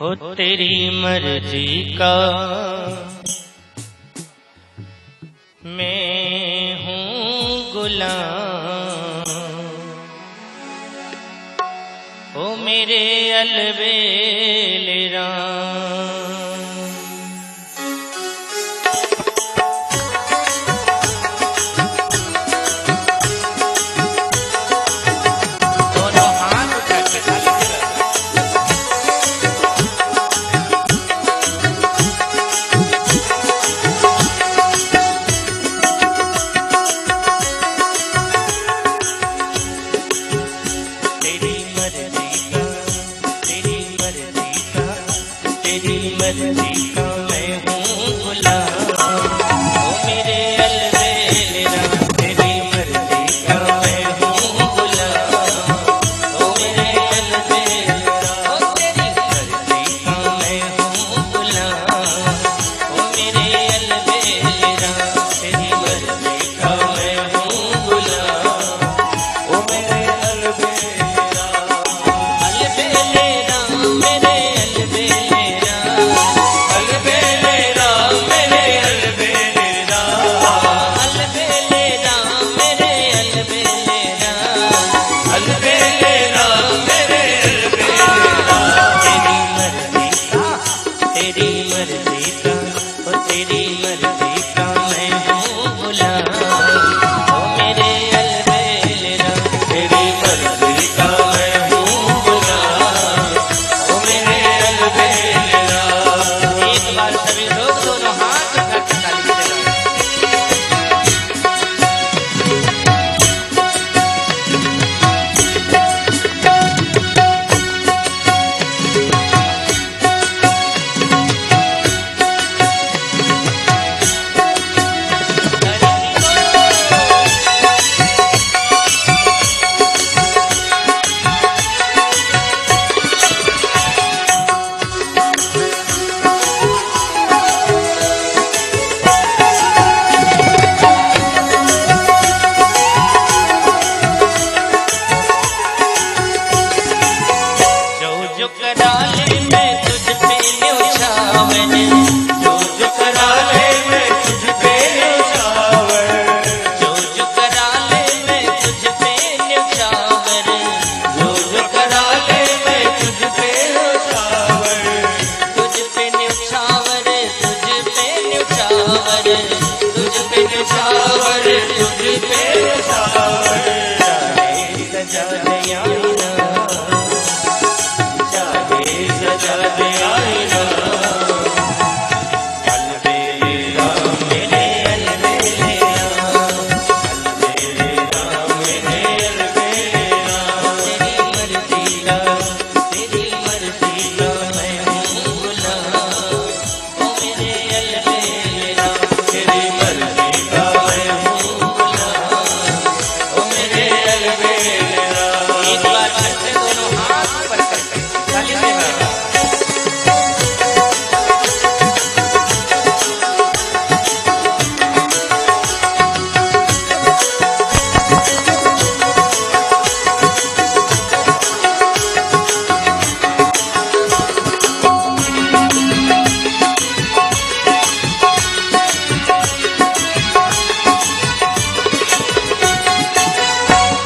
हो तेरी मर्जी का मैं हूँ गुलाम, ओ मेरे अलबेले राम।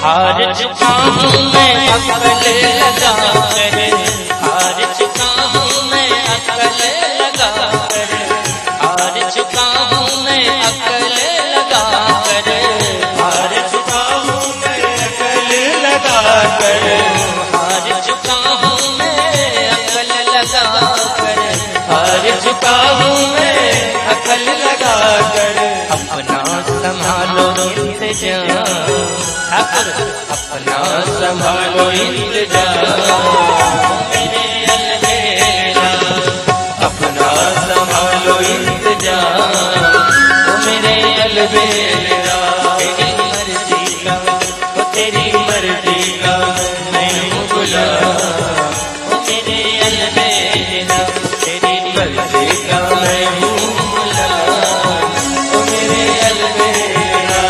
हार चुका हूँ मैं अकल लगा कर, हार चुका हूँ मैं अकल लगा कर, हार चुका हूँ मैं अकल लगा कर, हार चुका हूँ मैं अकल लगा कर, हार चुका हूँ मैं अकल लगा कर, हार चुका हूँ मैं अकल लगा कर। अपना संभालो इंतजाम अपना संभालो इंतजाम मेरे अलबेला, अपना संभालो इंतजाम मेरे अलबेला। तेरी मर्जी का तेरी मर्जी का मैं हूँ गुलाम मेरे अलबेला, तेरी मर्जी का मैं हूँ गुलाम मेरे अलबेला।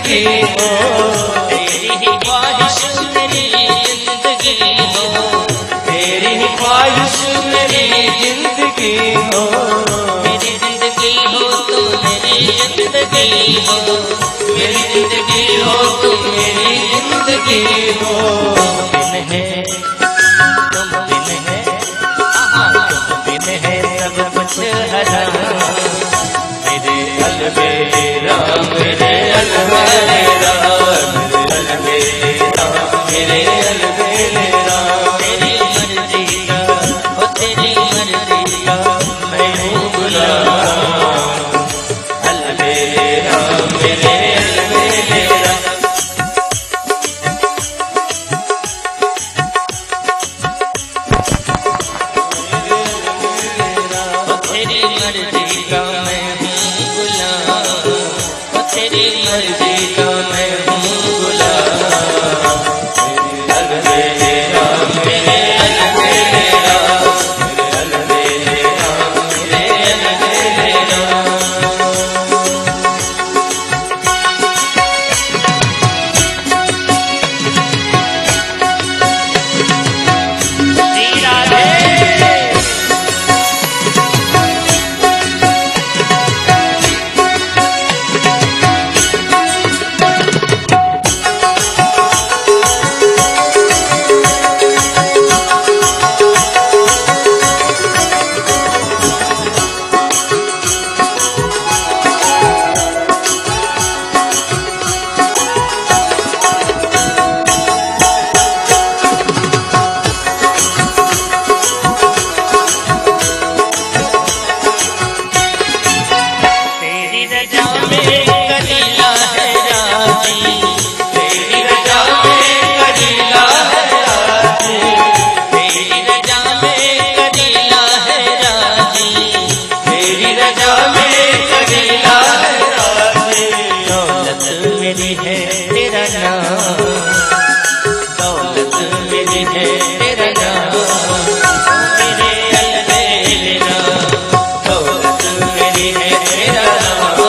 जिंदगी हो, तेरी ही ख्वाहिश मेरी जिंदगी हो, तेरी ही ख्वाहिश मेरी जिंदगी हो, मेरी जिंदगी हो तुम मेरी जिंदगी हो, मेरी जिंदगी हो तुम मेरी जिंदगी हो। बिन है तुम बिन है, तुम बिन है सब कुछ हराम, मेरे अलबेला मेरे अलबेला मेरे अलबेला, तेरी मर्जी का ओ तेरी मर्जी का मैं हूँ गुलाम। अलबेला मेरे अलबेला, ओ तेरी मर्जी का मैं हूँ गुलाम, ओ तेरी मर्जी का मैं हूँ गुलाम। अलबेला मेरे अलबेला मेरे अलबेला। जी राधे। तेरी रजा में कलीला है राजी, तेरी रजा में कलीला है राजी, तेरी रजा में कलीला है राजी, तेरी रजा में कलीला है राजी। दौलत मेरी है तेरा नाम, दौलत मेरी है तेरा नाम, मेरे अलबेला, दौलत मेरी है तेरा नाम,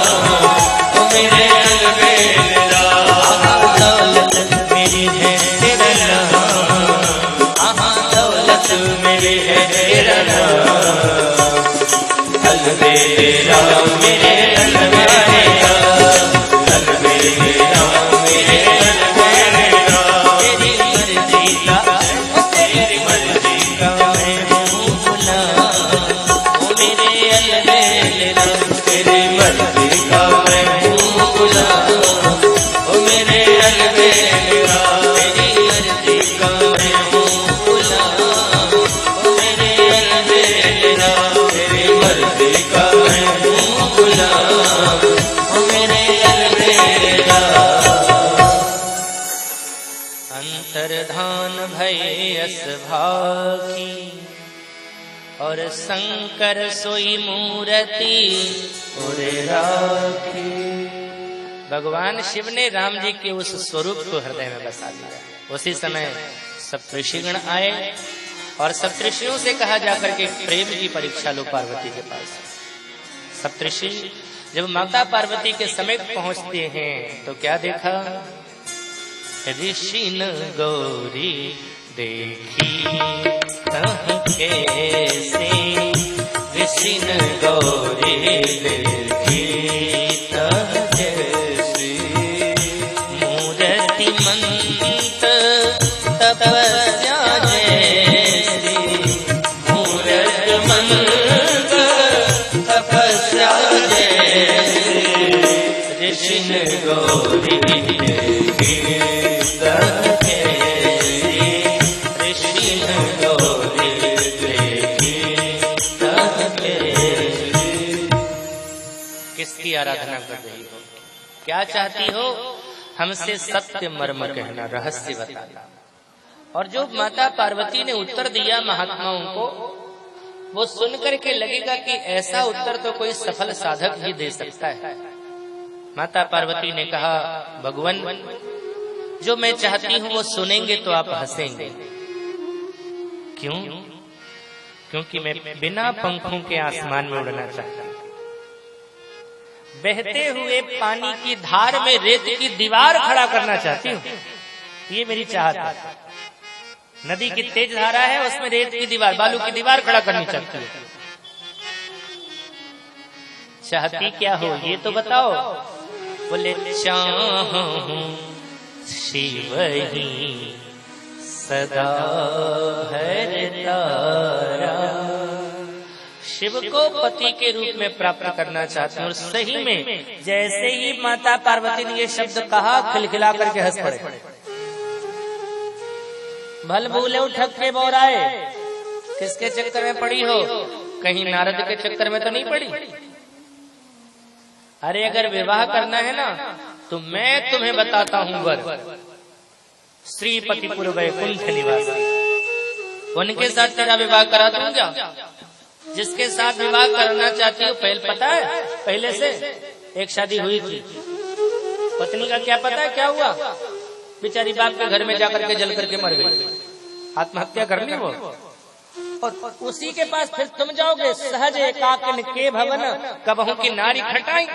ओ मेरे अलबेला। दौलत मेरी है तेरा नाम, दौलत मेरी है तेरा नाम। अलबेला मेरे अलबेला, अलबेला मेरे अलबेला। तेरी मर्जी का ओ तेरी मर्जी का मैं हूँ गुलाम, ओ मेरे अलबेला, तेरी मर्जी का मैं हूँ गुलाम, ओ मेरे अलबेला। तेरी मर्जी का मैं हूँ गुलाम, ओ मेरे अलबेला, तेरी मर्जी का मैं हूँ गुलाम, ओ मेरे अलबेला। अंतर्धान भय अस भाकी और शंकर सोई मूर्ति ओरे राखी। भगवान शिव ने राम जी के उस स्वरूप को हृदय में बसा दिया। उसी समय सप्तऋषिगण आए और सप्तऋषियों से कहा जाकर के प्रेम की परीक्षा लो पार्वती के पास। सप्तऋषि जब माता पार्वती के समीप पहुंचते हैं तो क्या देखा? ऋषि न गौरी देखी तह कैसे, ऋषि न गौरी देखी तह जैसे, मूर्ति मंत तपस्या जैसी, मूर्ति मंत तपस्या जैसी, ऋषि न गौरी देखी तह कैसी, ऋषि न गौरी देखी तह कैसी। किसकी आराधना कर रही हो? क्या चाहती हो? हमसे सत्य मर्म कहना, रहस्य बताना। और जो माता पार्वती ने उत्तर दिया महात्माओं को, वो सुनकर के लगेगा कि ऐसा उत्तर तो कोई सफल साधक ही दे सकता है। माता पार्वती ने कहा, भगवान जो मैं चाहती हूं वो सुनेंगे तो आप हंसेंगे। क्यों? क्योंकि मैं बिना पंखों के आसमान में उड़ना चाहती हूं। बहते हुए पानी की धार में रेत की दीवार खड़ा करना चाहती हूँ, ये मेरी चाहत है। नदी की तेज धारा है, उसमें रेत की दीवार, बालू की दीवार खड़ा करनी चाहती है। चाहती क्या हो ये तो बताओ। बोले चाहूं शिव ही सदा हरतारा। शिव को पति के रूप में प्राप्त करना चाहते हैं। और सही में जैसे ही माता पार्वती ने ये शब्द कहा, खिलखिला करके हंस पड़े। भल भूले उठक के बोराए, किसके चक्कर में पड़ी हो? कहीं नारद के चक्कर में तो नहीं पड़ी? अरे अगर विवाह करना है ना तो मैं तुम्हें बताता हूँ वर, श्रीपतिपुर वैकुंठ निवासी, उनके साथ तेरा विवाह करा दूंगा। जिसके साथ विवाह करना चाहती हो, पहले पता है, पहले से एक शादी हुई थी, पत्नी का क्या पता है क्या हुआ? बेचारी बाप के घर में जाकर के जल करके मर गई, आत्महत्या कर ली वो। और उसी के पास फिर तुम जाओगे, सहज एकाकिन के भवन कबहू की नारी खटाई।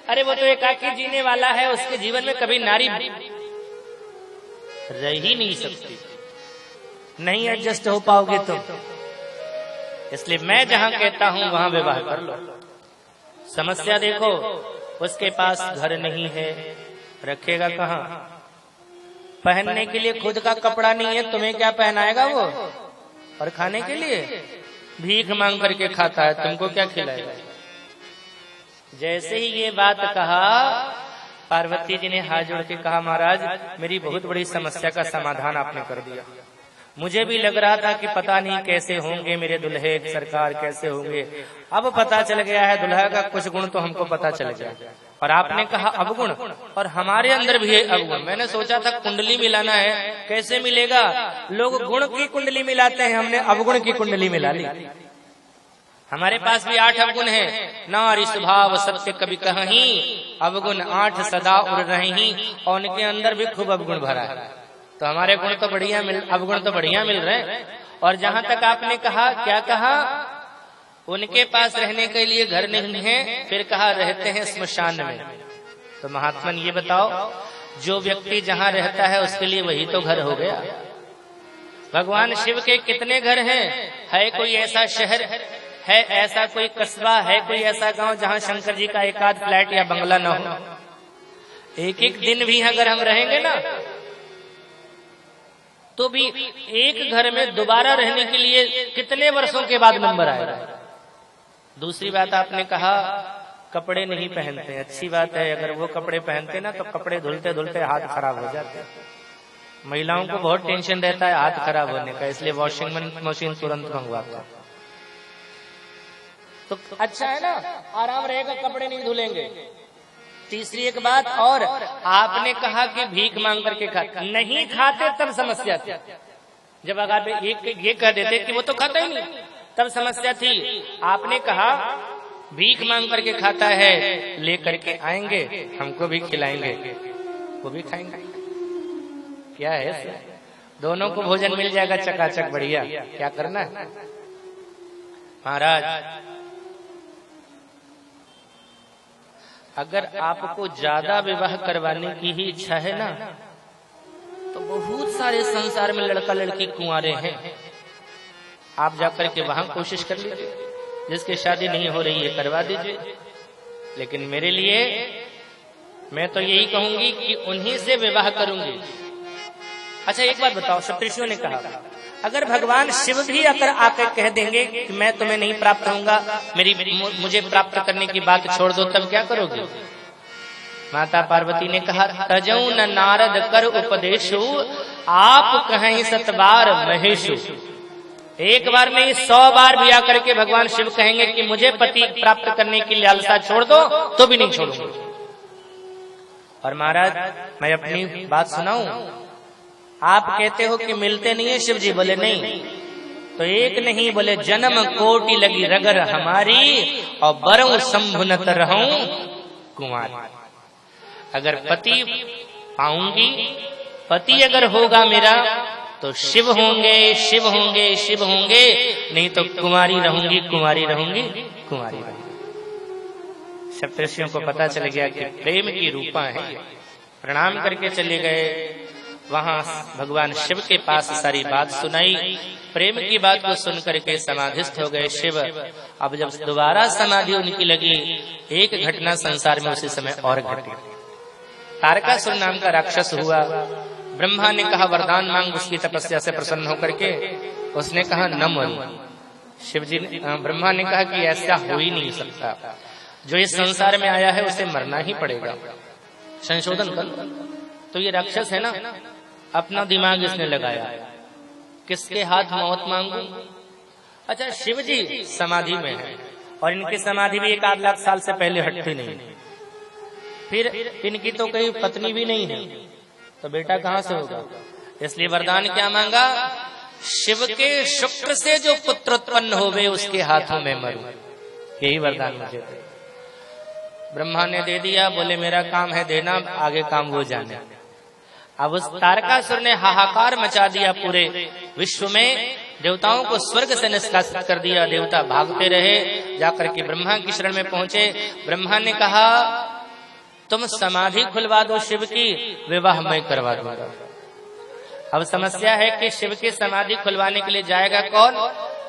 अरे वो तो एकाकी जीने वाला है, उसके जीवन में कभी नारी रह ही नहीं सकती, नहीं एडजस्ट हो पाओगे तुम। इसलिए मैं जहां कहता हूं वहां विवाह कर लो। समस्या देखो, उसके पास घर नहीं है, रखेगा कहां? पहनने के लिए खुद का कपड़ा नहीं है, तुम्हें क्या पहनाएगा वो? और खाने के लिए भीख मांग करके खाता है, तुमको क्या खिलाएगा? जैसे ही ये बात कहा, पार्वती जी ने हाथ जोड़ के कहा, महाराज मेरी बहुत बड़ी समस्या का समाधान आपने कर दिया। मुझे भी लग रहा था कि पता नहीं कैसे होंगे मेरे दुल्हे सरकार, कैसे होंगे। अब पता चल गया है दुल्हा का कुछ गुण तो हमको पता चल गया। और आपने कहा अवगुण, और हमारे अंदर भी है अवगुण। मैंने सोचा था कुंडली मिलाना है, कैसे मिलेगा? लोग गुण की कुंडली मिलाते हैं, हमने अवगुण की कुंडली मिला ली। हमारे पास भी 8 अवगुण है। नारी स्वभाव सत्य कभी कहीं, अवगुण 8 सदा उड़ रही, और उनके अंदर भी खूब अवगुण भरा है। तो हमारे गुण तो बढ़िया अवगुण तो बढ़िया मिल रहे हैं। और जहां तक आपने कहा, क्या कहा? उनके पास रहने के लिए घर नहीं है, फिर कहा रहते हैं स्मशान में। तो महात्मन ये बताओ, जो व्यक्ति जहां रहता है उसके लिए वही तो घर हो गया। भगवान शिव के कितने घर हैं? है कोई ऐसा शहर, है ऐसा कोई कस्बा, है कोई ऐसा गांव जहां शंकर जी का एक आध फ्लैट या बंगला न हो? एक एक दिन भी अगर हम रहेंगे ना, तो भी एक घर में दोबारा रहने के लिए कितने वर्षों के बाद नंबर आएगा। दूसरी बात आपने कहा कपड़े नहीं पहनते, अच्छी बात है। अगर वो कपड़े पहनते ना तो कपड़े धुलते धुलते हाथ खराब हो जाते। महिलाओं को बहुत टेंशन रहता है हाथ खराब होने का, इसलिए वॉशिंग मशीन तुरंत मंगवाता। तो अच्छा है ना, आराम रहेगा, कपड़े नहीं धुलेंगे। तीसरी एक बात और, आपने कहा कि भीख मांग करके खाते, नहीं खाते तब समस्या थी। जब अगर ये कह देते कि वो तो खाता ही नहीं, तब समस्या थी। आपने कहा भीख मांग करके खाता है, ले करके आएंगे, हमको भी खिलाएंगे, वो भी खाएंगे। क्या है, दोनों को भोजन मिल जाएगा चकाचक बढ़िया। क्या करना है महाराज? अगर आपको ज्यादा विवाह करवाने की ही इच्छा है ना, तो बहुत सारे संसार में लड़का लड़की कुंवारे हैं, आप जाकर के वहां कोशिश कर लीजिए। जिसकी शादी नहीं हो रही है करवा दीजिए। लेकिन मेरे लिए मैं तो यही कहूंगी कि उन्हीं से विवाह करूंगी। अच्छा एक बात बताओ, सप्तऋषियों ने कहा अगर भगवान शिव भी अगर आकर कह देंगे कि मैं तुम्हें नहीं प्राप्त होऊंगा, मुझे प्राप्त करने की बात छोड़ दो, तब क्या करोगे? माता पार्वती ने कहा तजऊ न नारद कर उपदेशु, आप कहें सतबार महेशु। एक बार नहीं 100 बार भी आकर के भगवान शिव कहेंगे कि मुझे पति प्राप्त करने की लालसा छोड़ दो, तो भी नहीं छोड़ूंगा। और महाराज मैं अपनी बात सुनाऊं, आप कहते हो कि मिलते नहीं है शिव जी, बोले नहीं तो एक नहीं, बोले जन्म कोटि लगी रगर हमारी, और बरऊ संभुनत रहूं कुमारी। अगर पति पाऊंगी, पति अगर होगा मेरा, तो शिव होंगे, शिव होंगे, शिव होंगे, नहीं तो कुमारी रहूंगी, कुमारी रहूंगी, कुमारी रहूंगी। सप्तर्षियों को पता चल गया कि प्रेम की रूपा है। प्रणाम करके चले गए। वहां भगवान शिव के पास सारी बात सुनाई। प्रेम की बात को सुन करके समाधिस्थ हो गए शिव। अब जब दोबारा समाधि उनकी लगी, एक घटना संसार में उसी समय और घटी। तारकासुर नाम का राक्षस हुआ। ब्रह्मा ने कहा वरदान मांग, उसकी तपस्या से प्रसन्न होकर के उसने कहा न मरो। शिवजी ने ब्रह्मा ने कहा कि ऐसा हो ही नहीं सकता, जो इस संसार में आया है उसे मरना ही पड़ेगा, संशोधन कर। तो ये राक्षस है ना, अपना दिमाग इसने लगाया, किसके हाथ मौत मांगू। अच्छा, शिव जी समाधि में है और इनकी समाधि भी 1 लाख साल से पहले हटती नहीं। फिर इनकी तो कोई पत्नी भी नहीं है, तो बेटा कहां से होगा। इसलिए वरदान क्या मांगा, शिव के शुक्र से जो पुत्र उत्पन्न होवे उसके हाथों में मरूं। यही वरदान मुझे दे। ब्रह्मा ने दे दिया, बोले मेरा काम है देना, आगे काम वो जाने। अब उस तारकासुर ने हाहाकार मचा दिया पूरे विश्व में, देवताओं को स्वर्ग से निष्कासित कर दिया। देवता भागते रहे, जाकर के ब्रह्मा की शरण में पहुंचे। ब्रह्मा ने कहा तुम समाधि खुलवा दो शिव की, विवाह मैं करवा दूंगा। अब समस्या है कि शिव की समाधि खुलवाने के लिए जाएगा कौन,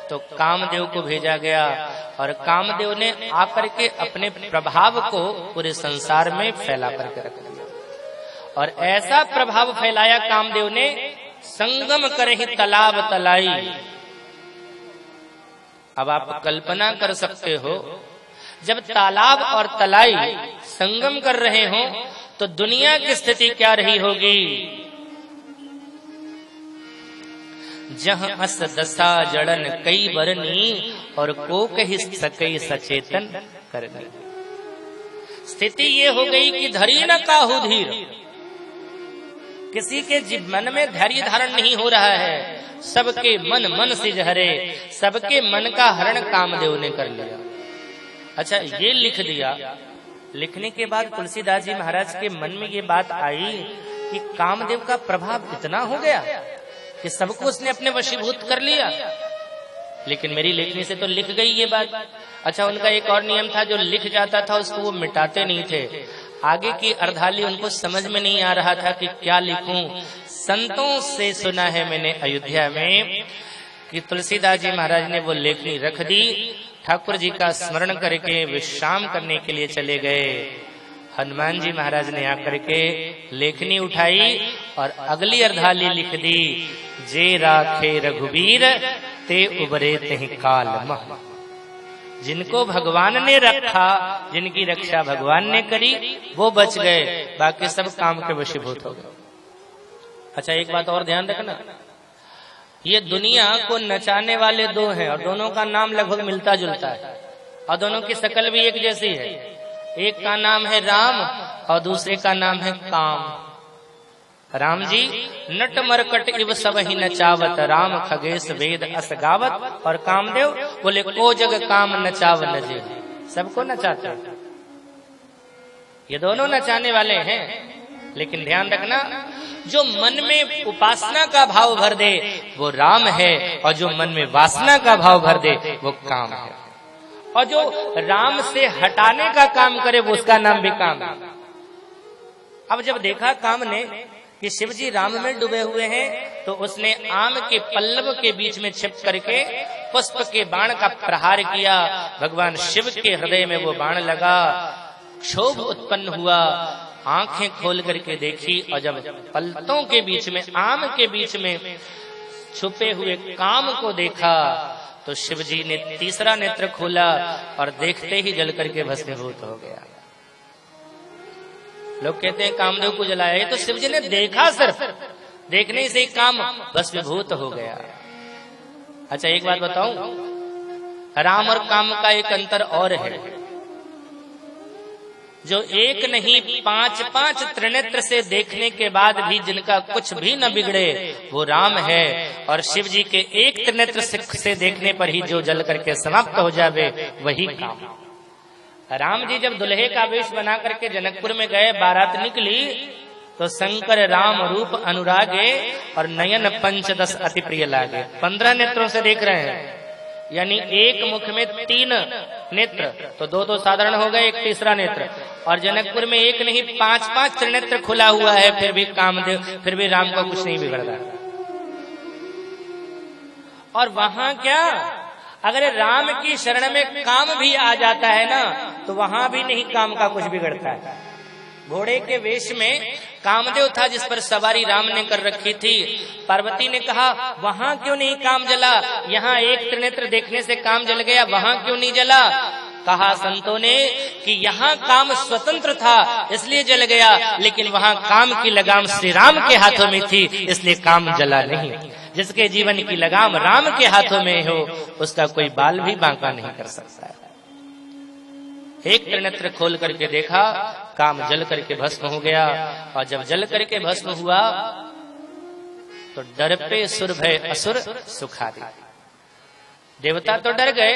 तो कामदेव को भेजा गया। और कामदेव ने आकर के अपने प्रभाव को पूरे संसार में फैला करके रख दिया। और ऐसा प्रभाव फैलाया कामदेव ने, संगम करहि तालाब तलाई। अब आप कल्पना कर सकते हो, जब तालाब और तलाई संगम कर रहे हो तो दुनिया की स्थिति क्या रही होगी। जहाँ अस दशा जड़न कई बरनी और को कही सकई सचेतन करनी। स्थिति ये हो गई कि धरी न काहू धीर, किसी के मन में धैर्य धारण नहीं हो रहा है। सबके मन मन से जहरे, सबके मन का हरण कामदेव ने कर लिया। अच्छा, ये लिख दिया। लिखने के बाद तुलसीदास जी महाराज के मन में ये बात आई कि कामदेव का प्रभाव इतना हो गया कि सबको उसने अपने वशीभूत कर लिया। लेकिन मेरी लिखने से तो लिख गई ये बात। अच्छा, उनका एक और नियम था, जो लिख जाता था उसको वो मिटाते नहीं थे। आगे की अर्धाली उनको समझ में नहीं आ रहा था कि क्या लिखूं। संतों से सुना है मैंने अयोध्या में कि तुलसीदास जी महाराज ने वो लेखनी रख दी। ठाकुर जी का स्मरण करके विश्राम करने के लिए चले गए। हनुमान जी महाराज ने आकर के लेखनी उठाई और अगली अर्धाली लिख दी, जे राखे रघुवीर ते उबरे ते काल मह। जिनको भगवान ने रखा, जिनकी रक्षा भगवान ने करी, वो बच गए, बाकी सब काम के वशीभूत हो गए। अच्छा, एक बात और ध्यान रखना, ये दुनिया को नचाने वाले दो हैं और दोनों का नाम लगभग मिलता जुलता है और दोनों की शक्ल भी एक जैसी है। एक का नाम है राम और दूसरे का नाम है काम। राम जी नट मरकट इव सब ही नचावत, राम खगेश वेद अस गावत। और कामदेव बोले को जग काम नचाव नजे, सबको नचाते हैं। ये दोनों नचाने वाले हैं। लेकिन ध्यान रखना, जो मन में उपासना का भाव भर दे वो राम है, और जो मन में वासना का भाव भर दे वो काम है। और जो राम से हटाने का काम करे वो उसका नाम भी काम है। अब जब देखा काम ने कि शिवजी राम में डूबे हुए हैं, तो उसने आम के पल्लव के बीच में छिप करके पुष्प के बाण का प्रहार किया। भगवान शिव के हृदय में वो बाण लगा, क्षोभ उत्पन्न हुआ। आंखें खोल करके देखी और जब पलतों के बीच में, आम के बीच में छुपे हुए काम को देखा, तो शिवजी ने तीसरा नेत्र खोला और देखते ही जल करके भस्मीभूत हो गया। लोग कहते हैं कामदेव को जलाया, ये तो शिवजी ने देखा, सिर्फ देखने से ही काम भस्मीभूत हो गया। अच्छा, एक बात बताऊं, राम और काम का एक अंतर और है। जो एक नहीं 5-5 त्रिनेत्र से देखने के बाद भी जिनका कुछ भी न बिगड़े वो राम है। और शिव जी के एक त्रिनेत्र से देखने पर ही जो जल करके समाप्त हो जावे वही काम। राम जी जब दुल्हे का वेश बना करके जनकपुर में गए, बारात निकली, तो शंकर राम रूप अनुरागे और नयन 5-10 अति प्रिय लागे। 15 नेत्रों से देख रहे हैं। यानी एक मुख में 3 नेत्र, तो 2 तो साधारण हो गए, एक तीसरा नेत्र। और जनकपुर में एक नहीं 5-5 त्रिनेत्र खुला हुआ है, फिर भी कामदेव, फिर भी राम को कुछ नहीं बिगड़ता। और वहां क्या, अगर राम की शरण में काम भी आ जाता है ना, तो वहां भी नहीं काम का कुछ बिगड़ता है। घोड़े के वेश में कामदेव था जिस पर सवारी राम ने कर रखी थी। पार्वती ने कहा वहां क्यों नहीं काम जला, यहाँ एक त्रिनेत्र देखने से काम जल गया, वहां क्यों नहीं जला। कहा संतों ने कि यहाँ काम स्वतंत्र था इसलिए जल गया, लेकिन वहां काम की लगाम श्री राम के हाथों में थी इसलिए काम जला नहीं। जिसके जीवन की लगाम राम के हाथों में हो उसका कोई बाल भी बांका नहीं कर सकता है। एक त्रिनेत्र खोल करके देखा, काम जल करके भस्म हो गया। और जब जल करके भस्म हुआ तो डर पे सुर भय असुर सुखारी। देवता तो डर गए,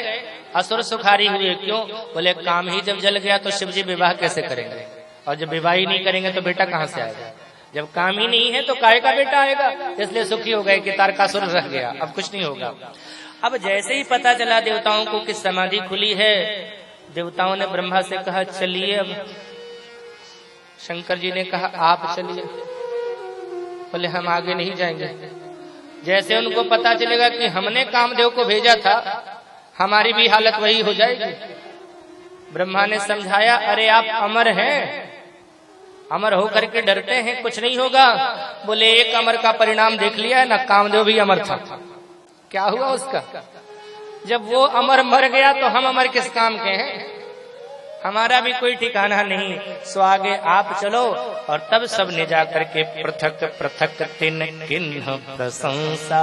असुर सुखारी हुए। क्यों? बोले काम ही जब जल गया तो शिव जी विवाह कैसे करेंगे, और जब विवाह ही नहीं करेंगे तो बेटा कहां से आएगा। जब काम ही नहीं है तो काय का बेटा आएगा, इसलिए सुखी हो गए कि तारकासुर रह गया, अब कुछ नहीं होगा। अब जैसे ही पता चला देवताओं को कि समाधि खुली है, देवताओं ने ब्रह्मा से कहा चलिए। अब शंकर जी ने कहा आप चलिए। बोले हम आगे नहीं जाएंगे। जैसे उनको पता चलेगा कि हमने कामदेव को भेजा था, हमारी भी हालत वही हो जाएगी। ब्रह्मा ने समझाया, अरे आप अमर हैं, अमर होकर के डरते हैं, कुछ नहीं होगा। बोले एक अमर का परिणाम देख लिया है ना, कामदेव भी अमर था। क्या हुआ उसका? जब वो अमर मर गया तो हम अमर किस काम के हैं, हमारा भी कोई ठिकाना नहीं। सो आगे आप चलो। और तब सब ने जाकर के पृथक पृथक तिन किन्ह प्रशंसा,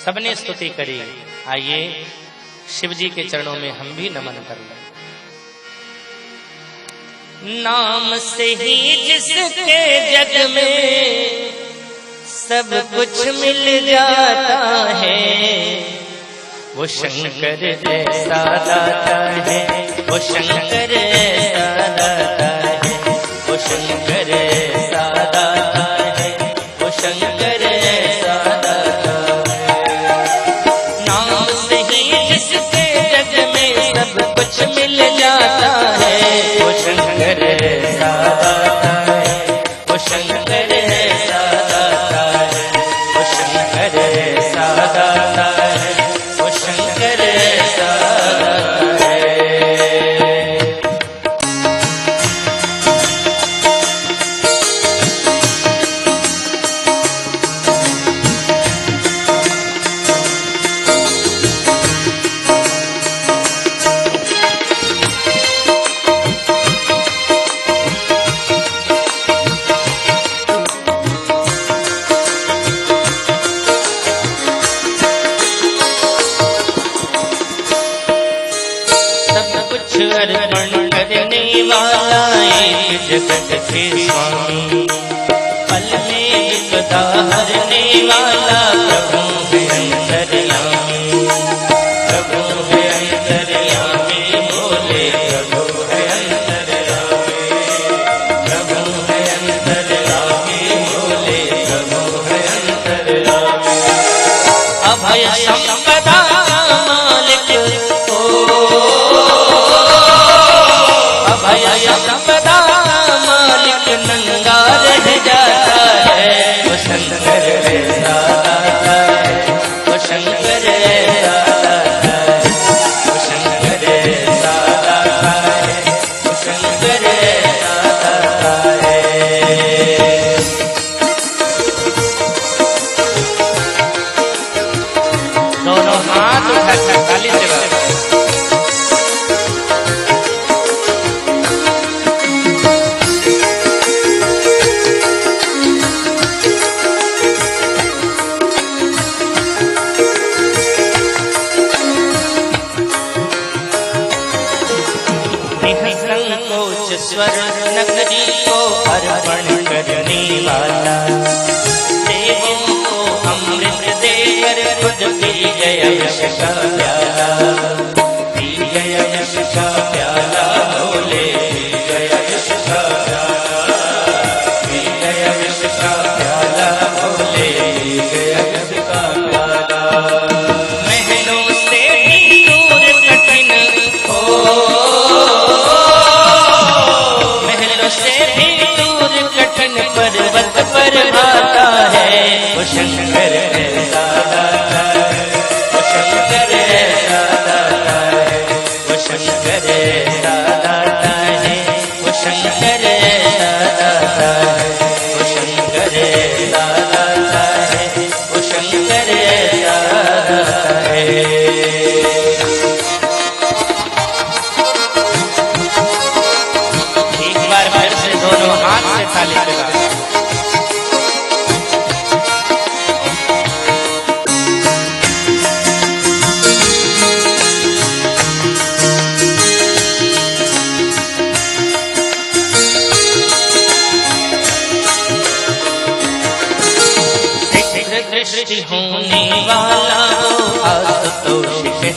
सबने स्तुति करी। आइए शिव जी के चरणों में हम भी नमन कर लें। नाम से ही जिसके जग में सब कुछ मिल जाता है, वो शंकर जैसा दाता है, वो शंकर जैसा दाता है, वो शंकर जैसा दाता है, वो शंकर जैसा दाता है। नाम से ही जिसके जग में सब कुछ मिल जाता है, वो शंकर जैसा दाता है, वो शंकर जैसा दाता है, वो शंकर जैसा दाता है, वो शंकर जैसा दाता है। अर्पण करने वाला एक जगत के स्वामी, पल में विपदा हरने वाला प्रभु है अंतर्यामी, प्रभु है अंतर्यामी, बोले प्रभु है अंतर्यामी, प्रभु है अंतर्यामी, बोले प्रभु है अंतर्यामी। अभय संपदा मालिक अभय संपदा मालिक नंगा रह जाता है, वो शंकर जैसा दाता है, वो शंकर जैसा दाता है, वो शंकर जैसा दाता है, वो शंकर जैसा दाता है। दोनों हाथ उठाकर ताली से बजाओ। स्वर नगरी को अर्पण करने वाला, देवों को अमृत देकर खुद पी गया यश का प्याला, पी गया यश का प्याला, बोले पी गया यश का प्याला, पी गया यश का प्याला, बोले पी गया यश का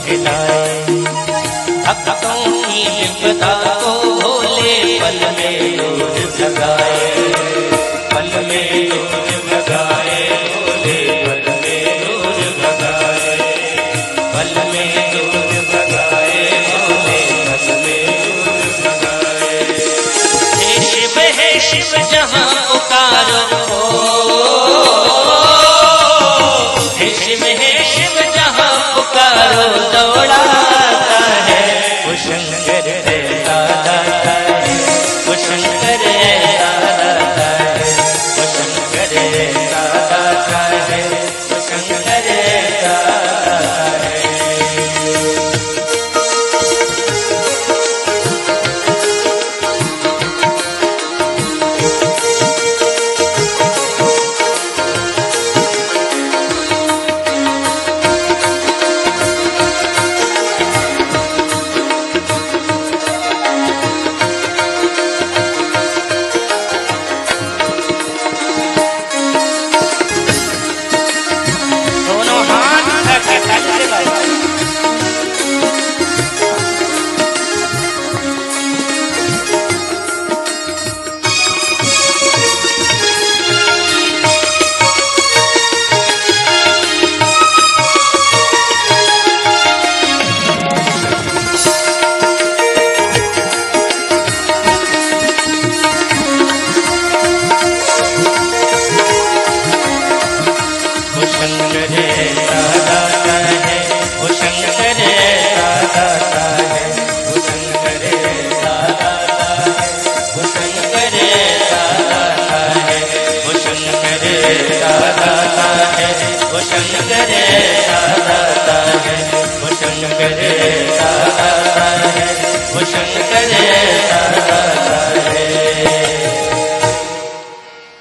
हिलाए। भक्तों की विपदा को भोले पल में दूर भगाए, पल में दूर भगाए, भोले पल में दूर भगाए, पल में दूर भगाए, भोले पल में दूर भगाए। हे शिव जहाँ पुकारो, हे शिव जहाँ पुकारो दौड़ाता है, वो शंकर ऐसा दाता है, वो शंकर ऐसा दाता है, वो शंकर ऐसा दाता है, वो शंकर ऐसा दाता है।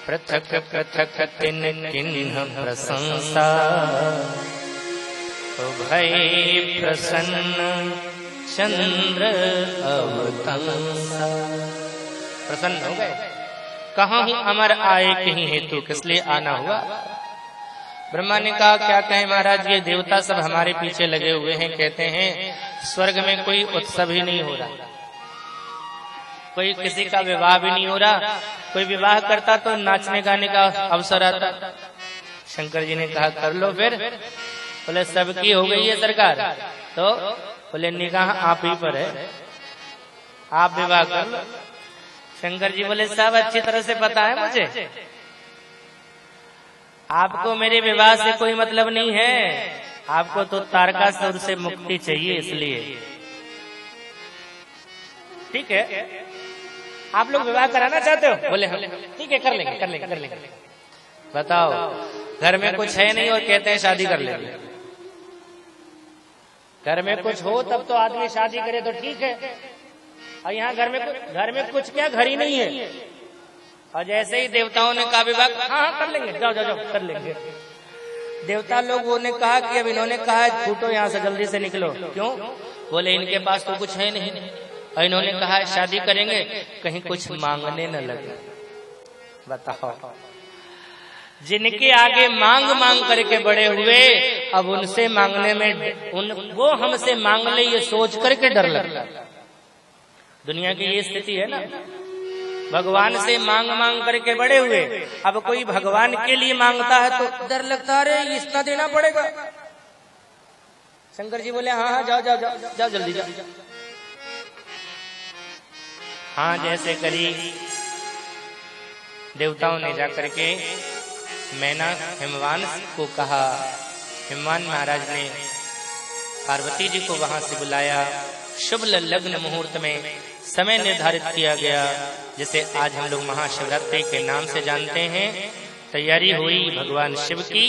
पृथक पृथक तिन किन्ह प्रशंसा, तो भय प्रसन्न चंद्र अवतंसा। प्रसन्न हो गए, कहाँ हूँ अमर आए कहीं हेतु, किस लिए आना हुआ। ब्रह्मा ने कहा क्या कहें महाराज, ये देवता सब हमारे पीछे लगे हुए हैं, कहते हैं स्वर्ग में कोई उत्सव ही नहीं हो रहा, कोई किसी का विवाह भी नहीं हो रहा, कोई विवाह करता तो नाचने गाने का अवसर आता। शंकर जी ने कहा कर लो फिर। बोले सबकी हो गई है सरकार, तो बोले निगाह आप ही पर है, आप विवाह कर लो। शंकर जी बोले सब अच्छी तरह से पता है मुझे, आपको मेरे विवाह से कोई मतलब नहीं है, आपको तो तारकासुर से मुक्ति चाहिए, इसलिए ठीक है आप लोग विवाह कराना चाहते हो। बोले हाँ ठीक है कर लेंगे कर लेंगे कर लेंगे। बताओ घर में कुछ है नहीं और कहते हैं शादी कर लेंगे। घर में कुछ हो तब तो आदमी शादी करे तो ठीक है, और यहाँ घर में कुछ क्या, घर ही नहीं है। और जैसे ही देवताओं ने कहा विवाह, हाँ कर लेंगे, जाओ जाओ जाओ कर लेंगे। देवता लोगों ने कहा कि अब इन्होंने कहा छूटो यहाँ से, जल्दी से निकलो। क्यों? बोले इनके पास तो कुछ है नहीं, और इन्होंने कहा शादी करेंगे, कहीं कुछ मांगने न लगे। बताओ जिनके आगे मांग मांग करके बड़े हुए, अब उनसे मांगने में वो हमसे मांग ले ये सोच करके डर लगता। दुनिया की ये स्थिति है ना, भगवान से मांग मांग करके बड़े हुए, अब कोई भगवान के लिए मांगता है तो डर लगता है, अरे इतना देना पड़ेगा। शंकर जी बोले हाँ हाँ जाओ जाओ जाओ जाओ जल्दी जाओ। हाँ जैसे करी देवताओं ने जाकर के मैना हिमवान को कहा, हिमवान महाराज ने पार्वती जी को वहां से बुलाया। शुभ लग्न मुहूर्त में समय निर्धारित किया गया, जिसे आज हम लोग महाशिवरात्रि के नाम से जानते हैं। तैयारी हुई भगवान शिव की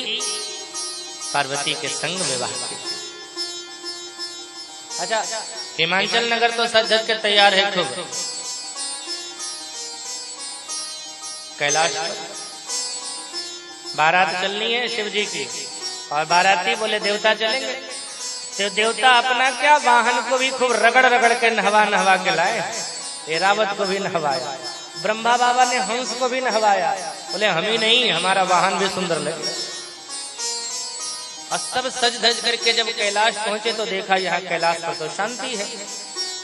पार्वती के संग विवाह की। अच्छा हिमाचल नगर तो सज धज के तैयार है खूब, कैलाश पर बारात चलनी है शिव जी की, और बाराती बोले देवता चलेंगे, तो देवता अपना क्या वाहन को भी खूब रगड़ रगड़ के नहवा के लाए। ऐरावत को भी नहवाया, ब्रह्मा बाबा ने हंस को भी नहवाया। बोले हम ही नहीं हमारा वाहन भी सुंदर लगे। और सब सज धज करके जब कैलाश पहुंचे तो देखा यहाँ कैलाश पर तो शांति है,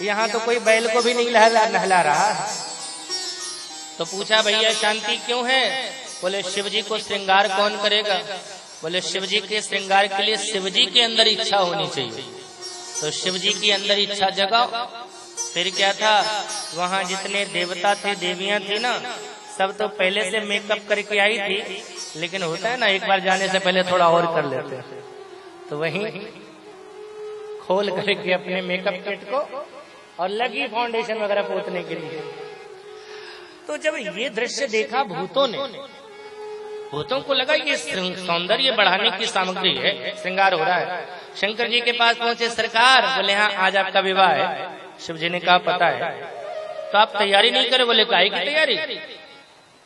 यहाँ तो कोई बैल को भी नहीं नहला रहा। तो पूछा भैया शांति क्यों है? बोले शिव जी को श्रृंगार कौन करेगा? बोले शिव जी के श्रृंगार के लिए शिव जी के अंदर इच्छा होनी चाहिए। तो शिव जी के अंदर इच्छा जगाओ। फिर क्या था, वहाँ जितने देवता थे देवियां थी ना, सब तो पहले से मेकअप करके आई थी, लेकिन होता है ना एक बार जाने से पहले थोड़ा और कर लेते हैं, तो वहीं खोल करके अपने मेकअप किट को और लगी फाउंडेशन वगैरह पोतने के लिए। तो जब ये दृश्य देखा भूतों को लगा ये सौंदर्य बढ़ाने की सामग्री है, श्रृंगार हो रहा है। शंकर जी के पास पहुंचे, सरकार। बोले हाँ आज आपका विवाह है। शिव जी ने कहा पता है, तो आप तैयारी नहीं करे? बोले काहे की तैयारी,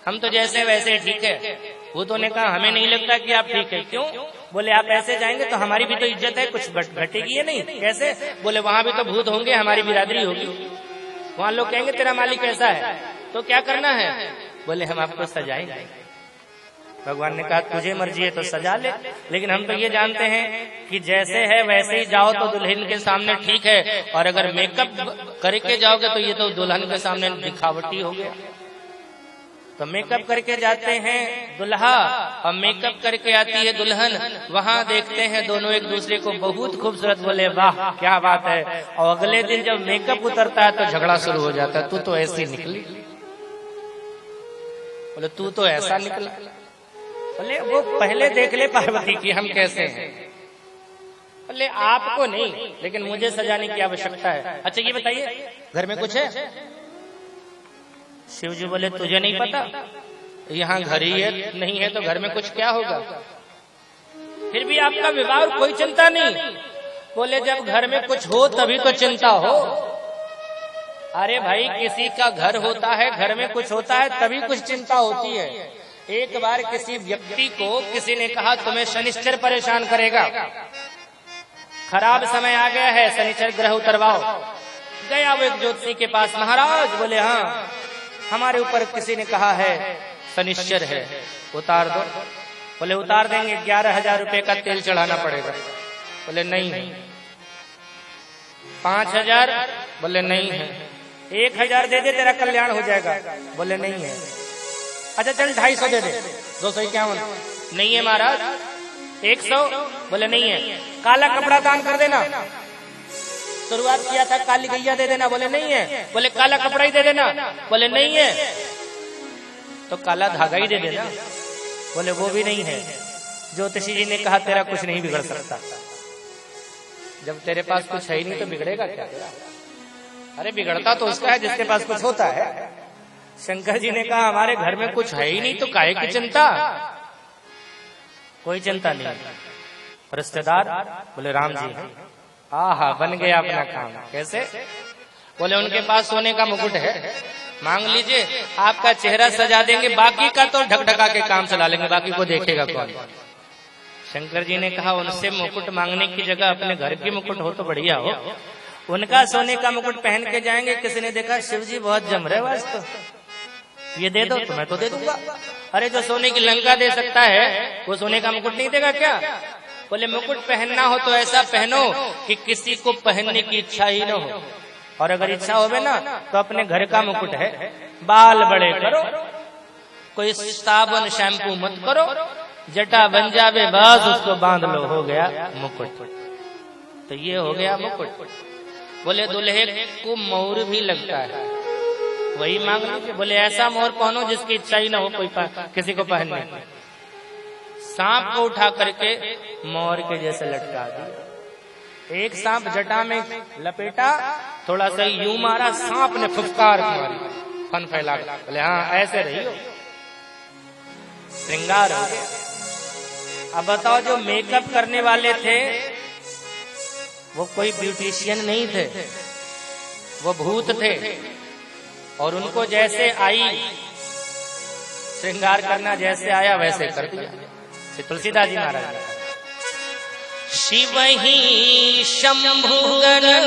हम तो जैसे वैसे ठीक है। भूतों ने कहा हमें नहीं लगता कि आप ठीक है। क्यों? बोले आप ऐसे जाएंगे तो हमारी भी तो इज्जत है, कुछ घटेगी है नहीं। कैसे? बोले वहां भी तो भूत होंगे, हमारी बिरादरी होगी, वहां लोग कहेंगे तेरा मालिक ऐसा है, तो क्या करना है? बोले हम आपको सजाएंगे। भगवान ने कहा तुझे मर्जी है तो सजा ले, लेकिन हम तो ये जानते हैं कि जैसे है वैसे ही जाओ तो दुल्हन के सामने ठीक है, और अगर मेकअप करके जाओगे तो ये तो दुल्हन के सामने दिखावटी हो गया। तो मेकअप करके जाते हैं दुल्हा और मेकअप करके आती है दुल्हन, वहां देखते हैं दोनों एक दूसरे को बहुत खूबसूरत। बोले वाह क्या बात है। और अगले दिन जब मेकअप उतरता है तो झगड़ा शुरू हो जाता है, तू तो ऐसी निकली, बोले तू तो ऐसा निकला। बोले वो पहले देख ले पार्वती की हम कैसे हैं। बोले आपको नहीं, लेकिन मुझे सजाने की आवश्यकता है। अच्छा ये बताइए घर में कुछ है? शिव जी बोले तुझे नहीं पता, यहाँ घर ही है, नहीं है तो घर में कुछ क्या होगा? फिर भी आपका विवाह कोई चिंता नहीं। बोले जब घर में कुछ हो तभी तो चिंता हो। अरे भाई किसी का घर होता है, घर में कुछ होता है तभी कुछ चिंता होती है। एक बार किसी व्यक्ति को किसी ने कहा तुम्हें शनिश्चर परेशान करेगा, खराब समय आ गया है, शनिश्चर ग्रह उतरवाओ। गया वो एक ज्योतिषी के पास, महाराज। बोले हाँ हमारे ऊपर किसी ने कहा है शनिश्चर है, उतार दो। बोले उतार देंगे, 11,000 रुपए का तेल चढ़ाना पड़ेगा। बोले नहीं। 5,000? बोले नहीं है। 1,000 दे दे तेरा कल्याण हो जाएगा। बोले नहीं है। अच्छा चल 250 दे दे। 251? नहीं है महाराज। 100? बोले नहीं है। काला कपड़ा दान कर देना, शुरुआत किया था काली गैया दे देना। बोले नहीं है। बोले काला कपड़ा ही दे देना। बोले नहीं है। तो काला धागा ही दे देना। बोले वो भी नहीं है। ज्योतिषी जी ने कहा तेरा कुछ नहीं बिगड़ सकता। जब तेरे पास कुछ है ही नहीं तो बिगड़ेगा क्या तेरा? अरे बिगड़ता तो उसका है जिसके पास कुछ होता है। शंकर जी ने कहा हमारे घर में कुछ है ही नहीं तो काहे की चिंता? कोई चिंता नहीं। रिश्तेदार? बोले राम जी हैं। आहा बन गया अपना काम। कैसे? बोले उनके पास सोने का मुकुट है, मांग लीजिए, आपका चेहरा सजा देंगे, बाकी का तो ढकढका के काम चला लेंगे, बाकी को देखेगा कौन? शंकर जी ने कहा उनसे मुकुट मांगने की जगह अपने घर की मुकुट हो तो बढ़िया हो। उनका सोने का मुकुट पहन के जाएंगे। किसी ने देखा शिव जी बहुत जम रहे वास्तव, ये दे दो तो मैं तो दे दूंगा। अरे जो सोने की लंका दे सकता है वो सोने का मुकुट नहीं देगा क्या? बोले मुकुट पहनना हो तो ऐसा पहनो कि किसी को पहनने की इच्छा ही न हो, और अगर इच्छा होवे ना तो अपने घर का मुकुट है, बाल बड़े करो, कोई साबुन शैम्पू मत करो, जटा बन जावे बस उसको बांध लो, हो गया मुकुट। तो ये हो गया मुकुट। बोले दूल्हे को मोर भी लगता है, वही मांग लीजिए। बोले ऐसा मोर पहनो जिसकी इच्छा ही ना हो कोई किसी को पहनने। सांप को उठा करके मोर के जैसे लटका दिया। एक सांप जटा में लपेटा, थोड़ा सा यूं मारा, सांप ने फुफकार मारी, फन फैला। बोले हाँ ऐसे रही हो, श्रृंगार हो गया। अब बताओ जो मेकअप करने वाले थे वो कोई ब्यूटिशियन नहीं थे, वो भूत थे, और उनको जैसे आई श्रृंगार करना, जैसे आया वैसे कर दिया। तुलसीदास जी महाराज शिव ही शंभु गणन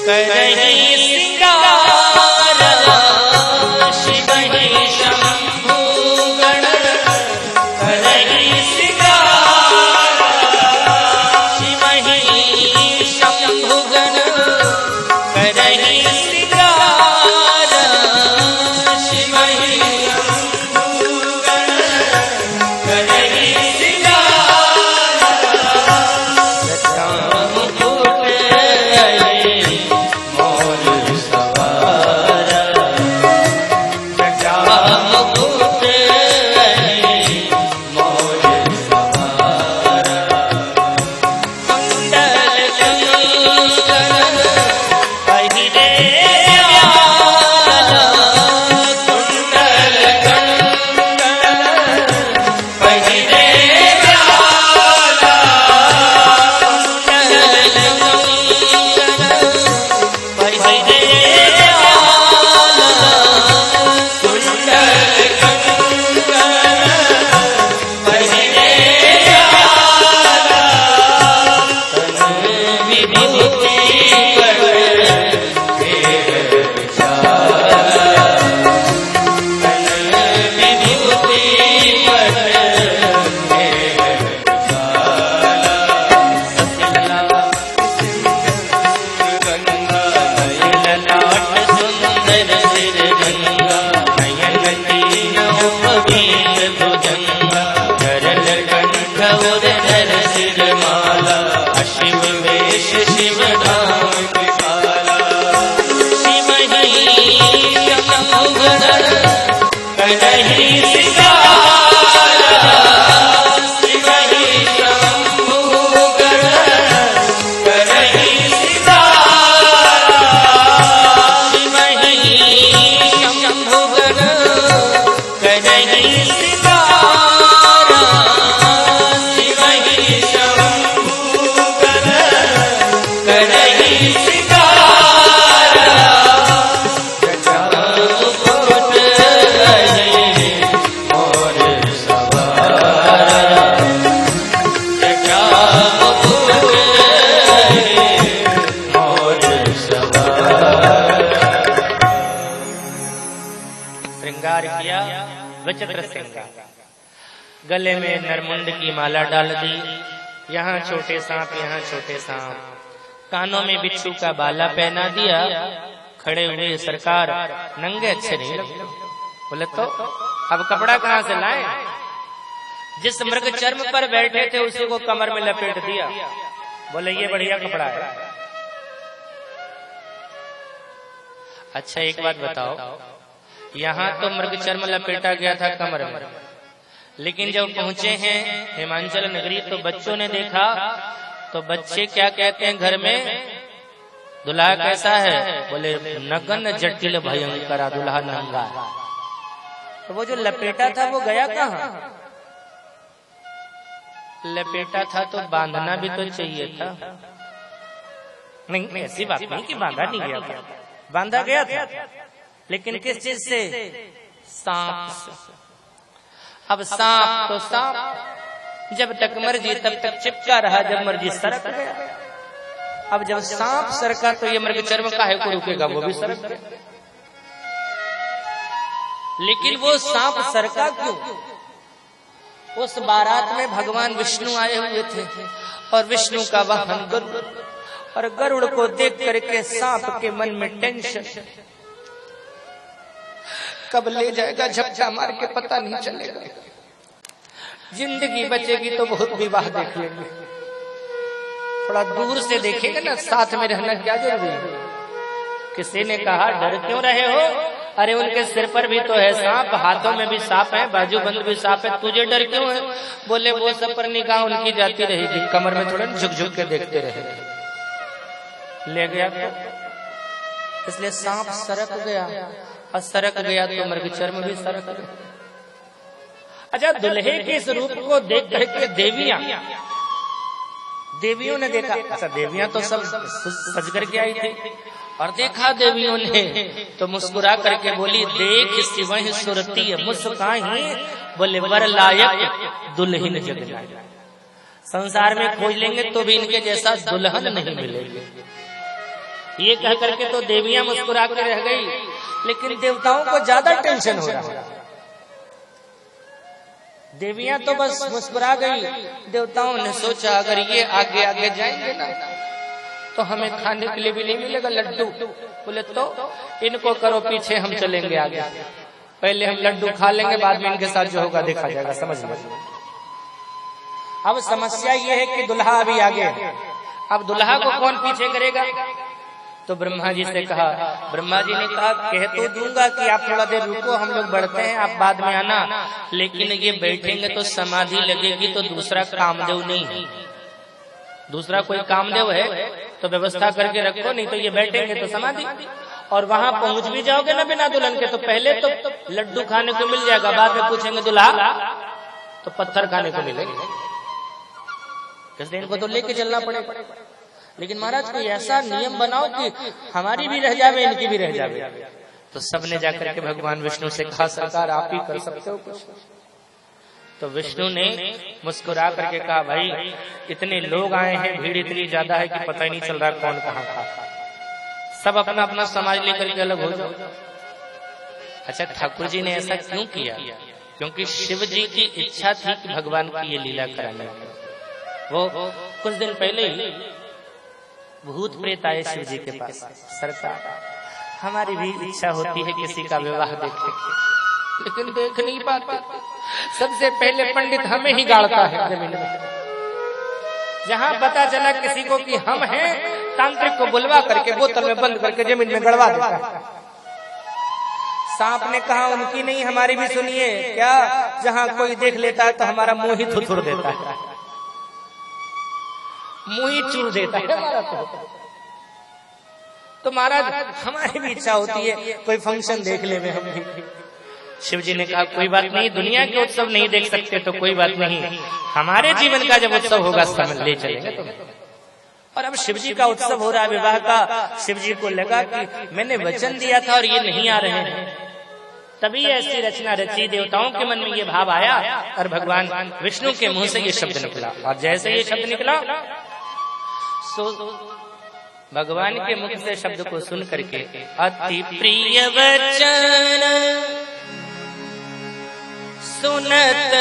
करहि श्रृंगार, शिव ही शंभु गणन करहि श्रृंगार। विभूति पर विचित्र श्रृंगार। गले में नरमुंड की माला डाल दी, यहाँ छोटे सांप यहाँ छोटे सांप, कानों में बिच्छू का बाला पहना दिया। खड़े हुए सरकार नंगे अच्छे नहीं लगते। बोले तो अब कपड़ा कहाँ से लाए? जिस मृग चर्म पर बैठे थे उसी को कमर में लपेट दिया। बोले ये बढ़िया कपड़ा है। अच्छा एक बात बताओ, यहाँ तो मृग चर्म लपेटा गया था कमर में, लेकिन जब पहुंचे हैं हिमांचल नगरी तो बच्चों ने देखा तो बच्चे क्या कहते हैं घर में, दुल्हा कैसा है? बोले नगन जटिल भयंकर दुल्हा नंगा। तो वो जो लपेटा था वो गया कहाँ? लपेटा था तो बांधना भी तो चाहिए था। नहीं ऐसी बात नहीं कि बांधा नहीं गया था, बांधा गया था, लेकिन किस चीज से? सांप से। अब सांप तो सांप, जब तक मर्जी तब तक चिपका रहा, जब मर्जी सरक गया। अब जब सांप सरका तो ये मृग चर्म काहे को रुकेगा, वो भी सरक गया। लेकिन वो सांप सरका क्यों? उस बारात में भगवान विष्णु आए हुए थे और विष्णु का वाहन गरुड़, और गरुड़ को देख करके सांप के मन में टेंशन, कब ले जाएगा झपटा मार के पता नहीं चलेगा। जिंदगी बचेगी तो बहुत विवाह देख लेंगे, थोड़ा दूर से देखेंगे ना, साथ में रहना क्या जरूरी है। किसी ने कहा डर क्यों रहे हो? अरे उनके सिर पर भी तो है सांप, हाथों में भी सांप है, बाजूबंद भी सांप है, तुझे डर क्यों है? बोले वो सब पर निगाह उनकी जाती रहेगी, कमर में थोड़ा झुक झुक के देखते रहेंगे। ले गया तो इसलिए सांप सरक गया, और सरक गया तो मृग चर्म भी सरक गया। अच्छा दुल्हे के इस रूप को देख करके देवियों ने देखा। अच्छा देवियां तो सब सज करके आई थी, और देखा देवियों ने तो मुस्कुरा करके बोली, देख शिवहि सुरती मुस्काही, बोले वर लायक दुल्हन जग लायक। संसार में खोज लेंगे तो भी इनके जैसा दुल्हन नहीं मिलेगी। ये कह करके तो देवियां मुस्कुरा कर रह गई, लेकिन देवताओं को ज्यादा टेंशन हो रहा। देवियां तो बस मुस्कुरा गई, देवताओं ने सोचा अगर ये आगे आगे जाएंगे ना तो हमें खाने के लिए भी नहीं मिलेगा लड्डू। बोले तो इनको करो पीछे, हम चलेंगे आगे, पहले हम लड्डू खा लेंगे, बाद में इनके साथ जो होगा देखा जाएगा। समझ लो अब समस्या ये है कि दुल्हा अभी आगे, अब दुल्हा को कौन पीछे करेगा? तो ब्रह्मा जी से कहा, ब्रह्मा जी ने कहा कह तो दूंगा कि आप थोड़ा देर रुको, हम लोग बढ़ते हैं, आप बाद में आना, लेकिन ये बैठेंगे तो समाधि लगेगी, तो दूसरा कामदेव नहीं है, दूसरा कोई कामदेव है तो व्यवस्था करके रखो, नहीं तो ये बैठेंगे तो समाधि। और वहां पहुंच भी जाओगे ना बिना दुल्हन के तो पहले तो लड्डू खाने को मिल जाएगा, बाद में पूछेंगे दुल्हा तो पत्थर खाने को मिलेगा, इसलिए इनको तो लेके चलना पड़ेगा। लेकिन महाराज कोई ऐसा नियम बनाओ कि हमारी भी रह जावे, इनकी भी रह जावे। तो सबने जाकर के भगवान विष्णु से कहा, सरकार आप ही कर सकते हो कुछ। तो विष्णु ने मुस्कुरा करके कहा, भाई इतने लोग आए हैं, भीड़ इतनी ज्यादा है कि पता ही नहीं चल रहा कौन कहाँ था, सब अपना अपना समाज लेकर के अलग हो जाओ। अच्छा, ठाकुर जी ने ऐसा क्यों किया? क्योंकि शिव जी की इच्छा थी कि भगवान की ये लीला कराने की। वो कुछ दिन पहले ही भूत प्रेत आए शिव जी के पास, सरकार हमारी भी इच्छा होती है किसी का विवाह देखे, लेकिन देख नहीं पाते। सबसे पहले पंडित हमें ही गाड़ता है जमीन में। जहां पता चला किसी को कि हम हैं, तांत्रिक को बुलवा करके बोतल में बंद करके जमीन में गड़वा देता है। सांप ने कहा, उनकी नहीं हमारी भी सुनिए क्या, जहां कोई देख लेता है तो हमारा मुंह ही थुथुर देता है, मुंह ही चूर देता है हमारा। तो महाराज हमारी भी इच्छा होती है कोई फंक्शन देख ले में हम भी। शिव जी ने कहा, कोई बात नहीं, दुनिया के उत्सव नहीं देख सकते तो कोई बात नहीं, हमारे जीवन का जब उत्सव होगा सब ले चलेंगे तुम्हें। और अब शिव जी का उत्सव हो रहा है, विवाह का। शिव जी को लगा कि मैंने वचन दिया था और ये नहीं आ रहे हैं, तभी ऐसी रचना रची, देवताओं के मन में ये भाव आया और भगवान विष्णु के मुंह से ये शब्द निकला। और जैसे ये शब्द निकला, भगवान के मुख से शब्द को सुन करके अति प्रिय वचन सुनत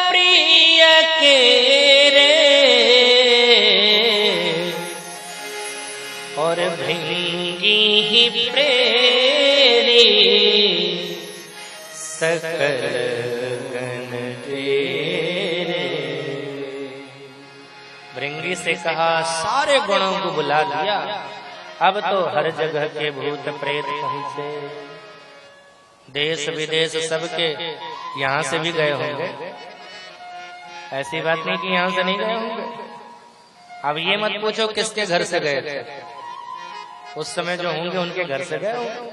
प्रिय के रे, और भृंगी ही प्रेरी सकल गण तेरे। भृंगी से कहा, सारे गुणों को बुला दिया, अब तो हर जगह के भूत प्रेत पहुंचे, देश विदेश सबके, यहाँ से भी गए होंगे, ऐसी बात नहीं कि यहाँ से नहीं गए होंगे। अब ये मत पूछो किसके घर से गए थे, उस समय जो होंगे उनके घर से गए होंगे।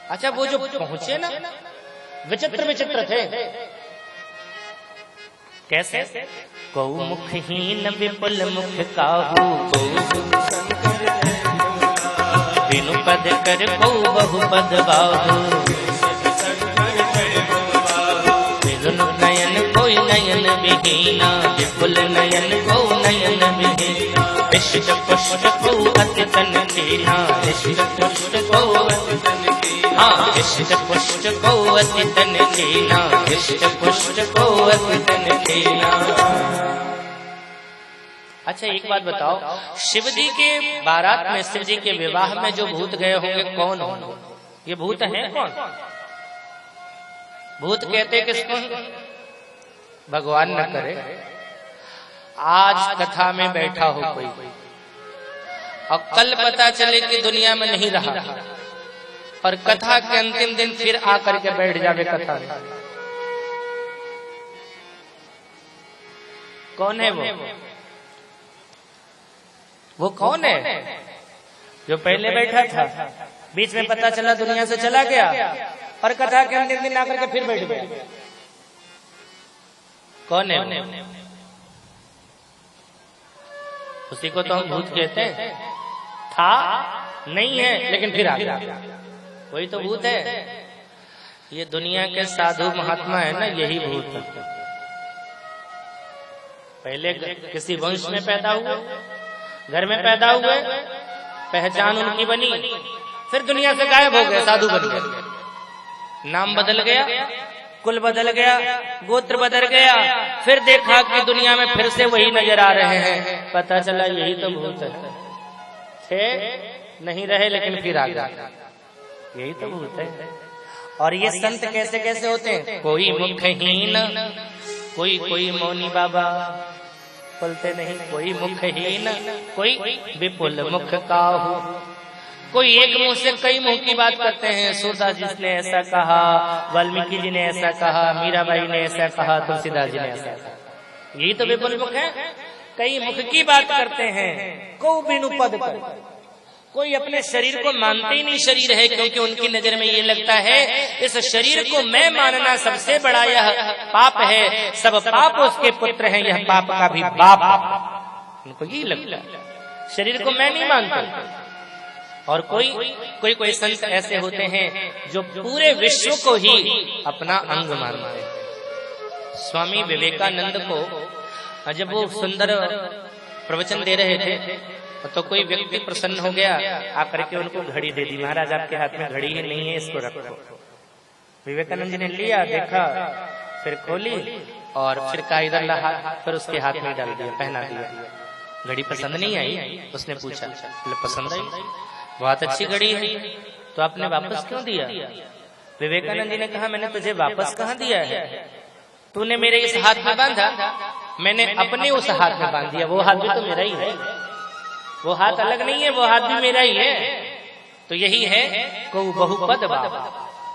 अच्छा, वो जो पहुंचे ना, विचित्र विचित्र थे। कैसे? कौ मुखहीन विपुल मुख काहू, बिनु पद कर कौ बहु पद बाहु, बिनु नयन कोई नयन विहीना, विपुल नयन को नयन विहीना, इष्ट पुष्ट को अति तन कीना, इष्ट पुष्ट को अति तन कीना, हाँ इष्ट पुष्ट को अति तन कीना, इष्ट पुष्ट को अति तन कीना। अच्छा, एक बात बताओ, शिव जी के बारात में, शिव जी के विवाह में जो भूत गए होंगे कौन होंगे? ये भूत हैं कौन? भूत कहते किसको? भगवान न करे आज कथा में बैठा हो कोई और कल पता चले कि दुनिया में नहीं रहा और कथा के अंतिम दिन फिर आकर के बैठ जावे कथा में, कौन है वो कौन है? जो पहले बैठा था, बीच में पता चला दुनिया से चला गया और कथा के अंतिम दिन आकर के फिर बैठ गया। कौन है? उसी को तो हम भूत कहते हैं। था नहीं है लेकिन फिर आ गया, वही तो भूत है। ये दुनिया के साधु महात्मा है ना, यही भूत है। पहले किसी वंश में पैदा हुए, घर में पैदा हुए, पहचान उनकी बनी, फिर दुनिया से गायब हो गए, साधु बन गए, नाम बदल गया, कुल बदल गया, गोत्र बदल गया, फिर देखा कि दुनिया में फिर से वही नजर आ रहे हैं, पता चला यही तो भूत है। थे नहीं रहे लेकिन फिर आ गए, यही तो भूत है। और ये संत कैसे कैसे होते हैं? कोई मुखहीन, कोई मौनी बाबा बोलते नहीं, कोई मुखहीन, कोई विपुल मुख काहू, कोई एक मुंह से कई मुंह की बात करते हैं। सूरदास जी ने ऐसा कहा, वाल्मीकि जी ने ऐसा कहा, मीराबाई ने ऐसा कहा, तुलसीदास जी ने ऐसा कहा, यही तो विपुल मुख है। कई मुख की बात करते हैं, को बिनु पद कर, कोई अपने शरीर को मानते ही नहीं शरीर है, क्योंकि उनकी नजर में ये लगता है इस शरीर को मैं मानना सबसे बड़ा यह पाप है, सब पाप उसके पुत्र हैं, यह पाप का भी बाप। उनको यही लगता है, शरीर को मैं नहीं मानता। और कोई संत ऐसे होते हैं जो पूरे विश्व को ही अपना अंग मानते हैं। स्वामी विवेकानंद को जब वो सुंदर प्रवचन दे रहे थे तो कोई व्यक्ति प्रसन्न हो गया, आकर के उनको घड़ी दे दी। महाराज आपके हाथ में घड़ी ही नहीं है, इसको रखो। विवेकानंद जी ने लिया, देखा, फिर खोली और फिर कायदा लहा, फिर उसके हाथ में डाल दिया, पहना दिया। घड़ी पसंद नहीं आई? उसने पूछा, पसंद आई, बहुत अच्छी घड़ी है, तो आपने वापस क्यों दिया? विवेकानंद जी ने कहा, मैंने तुझे वापस कहाँ दिया है, तूने मेरे इस हाथ में बांधा, मैंने अपने उस हाथ में बांध दिया। वो हाथ भी तो मेरा ही है, वो हाथ अलग नहीं है, वो हाथ भी मेरा ही है। तो यही है को बहुपद बाबा,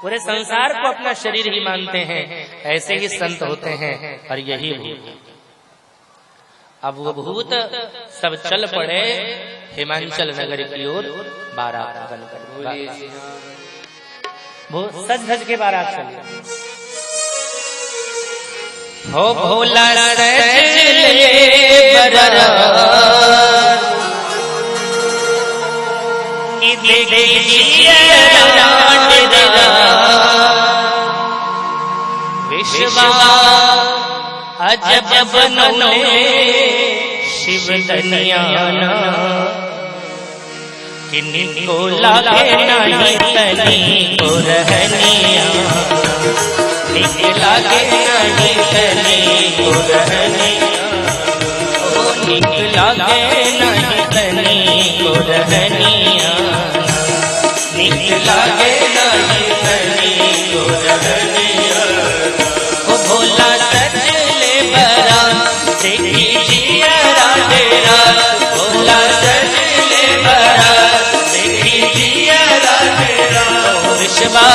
पूरे संसार को अपना शरीर ही मानते हैं। ऐसे ही संत होते हैं। और यही भूत, अब वो भूत सब चल पड़े हिमांचल नगर की ओर बारात बनकर। वो सज धज के बारात चले। हो भोला सजले बरात, विश्वा अजब बनौले शिव दनियाना, किन्हीं को लागे नहीं तनी को रहनिया, लागे नहीं तनी को रहनिया, लागे नहीं तनी को रहनिया, लागे नहीं तनी को रहनिया। ओ भोला सजले बरात, देखी जियरा तेरा, भोला सजले बरात, देखी जियरा तेरा। विश्वा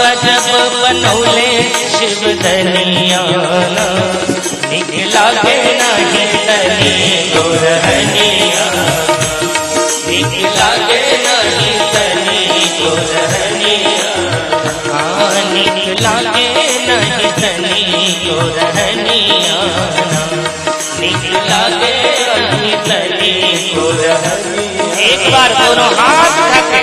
अजब बनौले शिव दनियाना, लागे नहीं तनी को रहनिया, लागे नहीं तनी को रहनिया, लागे नहीं तनी को रहनिया, लागे नहीं तनी को रहनिया। एक बार दोनों हाथ उठाके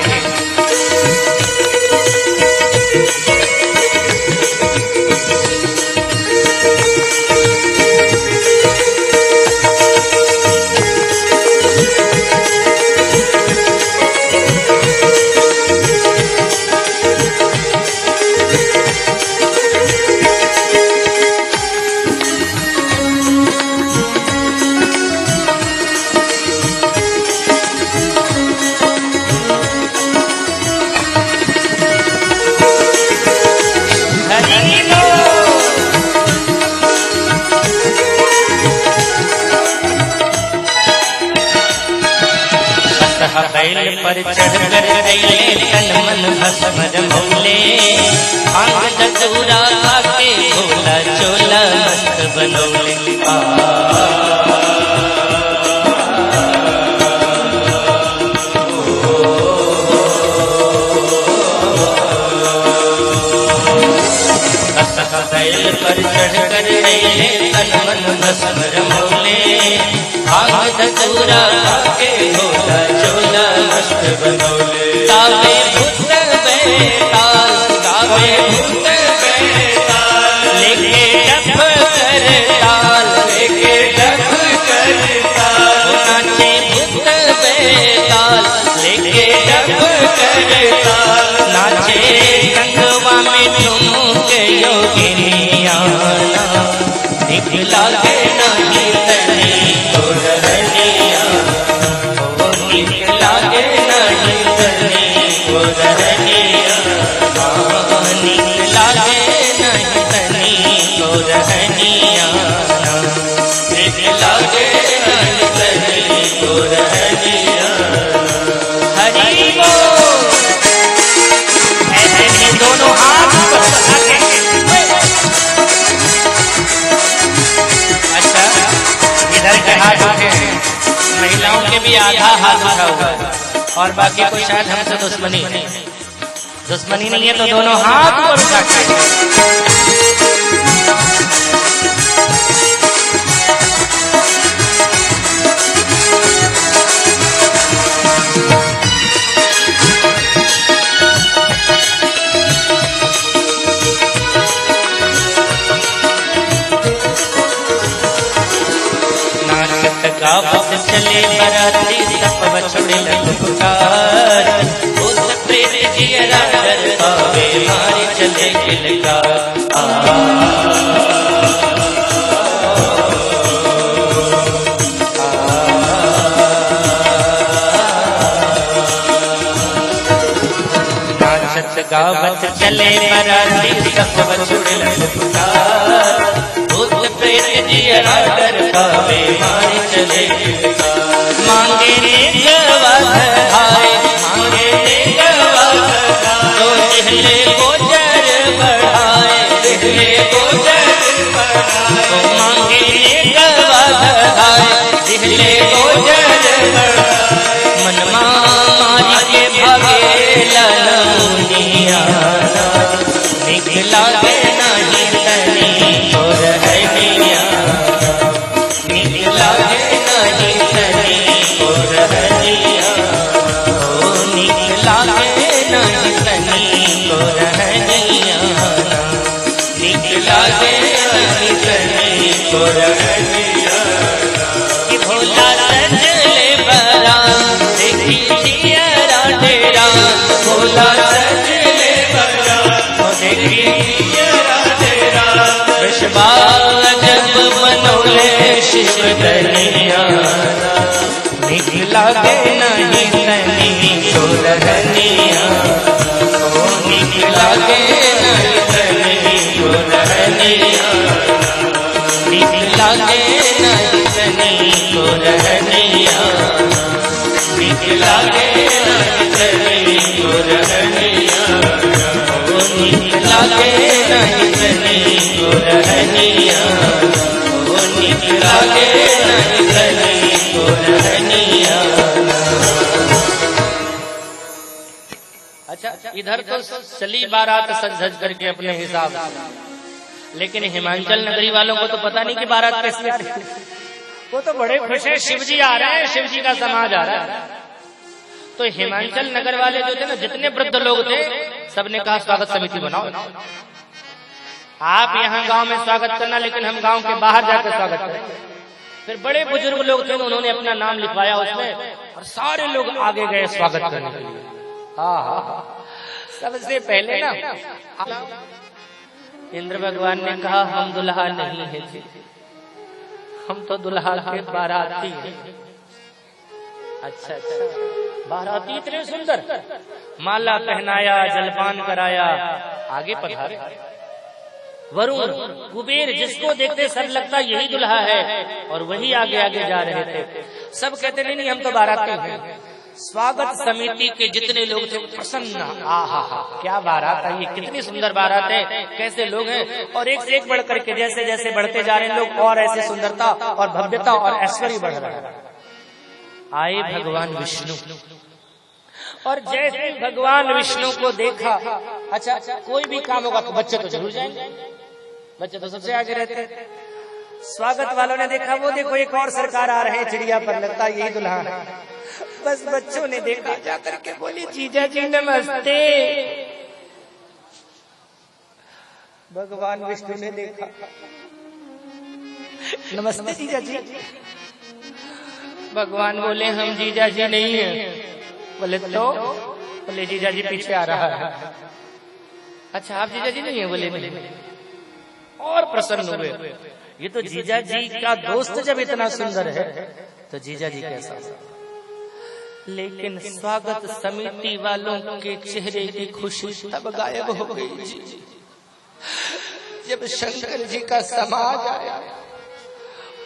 बैल पर चढ़ कर गए तन मन भस्म जमौले, आंग दतूरा के भोला चोला मस्त बनौले। बैल पर चढ़ कर गए तन मन भस्म जमौले, आंग दतूरा के भोला चोला मस्त बनौले। गावे भूत बेताल, गावे भूत बेताल, लेके डफ कर ताल, लेके डफ कर ताल। नाचे भूत बेताल, लेके डफ कर ताल, नाचे गंगवा में ठुमक योगिनियाना, लागे नहीं तनी को रहनिया, लागे नहीं तनी को रहनिया, लागे नहीं तनी को रहनिया, लागे नहीं तनी को रहनिया। हरि बोल। ऐसे ही दोनों हाथ ऊपर उठा के, इधर के हाथ उठे हैं, महिलाओं के भी आधा हाथ उठा हुआ है, और बाकी को शायद हमसे दुश्मनी नहीं है, तो दोनों हाथ ऊपर उठा के गावत चले बराती सब बछड़े ललकार भूत प्रेत जियरा डर पावे मारी चले किलकार गावत चले बराती सब बछड़े ललकार भूत प्रेत जियरा डर पावे मारी चले मांगे ने गवा धारे मांगे ने गवा तो दिहले गोचर बढ़ाए दिहले गोचर बढ़ाए मांगे ने गवा धारे दिहले गोचर बढ़ाए मनमा मारी के भागे ललमुनिया निकला के नहीं तनी तो रहनिया निकला के नहीं तनी तो रहनिया ओ निकला के नहीं तनी तो रहनिया निकला के नहीं तनी तो रहनिया कि भोला सजले बरा देखी जियरा डेरा भोला सजले बरा देखी जियरा डेरा जब मनोले शिव दनिया निकला के नहीं तनी तो रहनिया ओ निकला के नहीं तनी तो रहनिया निकला के नहीं तनी तो रहनिया निकला के नहीं तनी तो रहनिया ओ निकला के नहीं तनी तो रहनिया ओ निकला के नहीं तनी तो रहनिया। अच्छा इधर तो चली बारात सज धज करके अपने हिसाब, लेकिन हिमाचल नगरी वालों को तो पता नहीं कि बारात कैसे वो तो बड़े खुश है शिव जी आ रहे हैं, शिव जी का समाज आ रहा है। तो हिमाचल नगर वाले जो थे ना जितने वृद्ध लोग थे सबने कहा स्वागत समिति बनाओ, आप यहाँ गांव में स्वागत करना लेकिन हम गांव के बाहर जाकर स्वागत करें। फिर बड़े बुजुर्ग लोग थे उन्होंने अपना नाम लिखवाया उसमें और सारे लोग आगे गए स्वागत करने के लिए। सबसे पहले ना इंद्र भगवान ने कहा हम दुल्हा नहीं है जी, हम तो दुल्हा के बाराती हैं। अच्छा अच्छा बाराती इतने सुंदर, माला पहनाया जलपान कराया, आगे पधारे। वरुण कुबेर जिसको देखते सब लगता यही दुल्हा है और वही आगे आगे जा रहे थे। सब कहते नहीं हम तो बाराती हैं। स्वागत समिति के जितने लोग थे प्रसन्न, आहा क्या बारात है, ये कितनी सुंदर बारात है, कैसे लोग हैं। और एक से एक बढ़ करके जैसे जैसे बढ़ते जा रहे हैं लोग और ऐसे सुंदरता और भव्यता और ऐश्वर्य बढ़ रहा है। आए भगवान विष्णु और जैसे भगवान विष्णु को देखा, अच्छा कोई भी काम होगा तो बच्चे तो जरूर जाएंगे, बच्चे तो सबसे आगे रहते हैं। स्वागत वालों ने देखा वो देखो एक और सरकार आ रहे हैं चिड़िया पर, लगता यही दुल्हा है। बस बच्चों ने देखा जाकर के बोली जीजा जी नमस्ते। भगवान विष्णु ने देखा नमस्ते जीजा जी। भगवान बोले हम जीजा जी नहीं हैं। बोले तो? बोले जीजा जी पीछे आ रहा है। अच्छा आप जीजा जी नहीं है? बोले नहीं। और प्रसन्न हुए, ये तो जीजा जी का दोस्त जब इतना सुंदर है तो जीजा जी कैसा। लेकिन स्वागत समिति वालों के चेहरे की खुशी तब गायब हो गई जब शंकर जी का समाज आया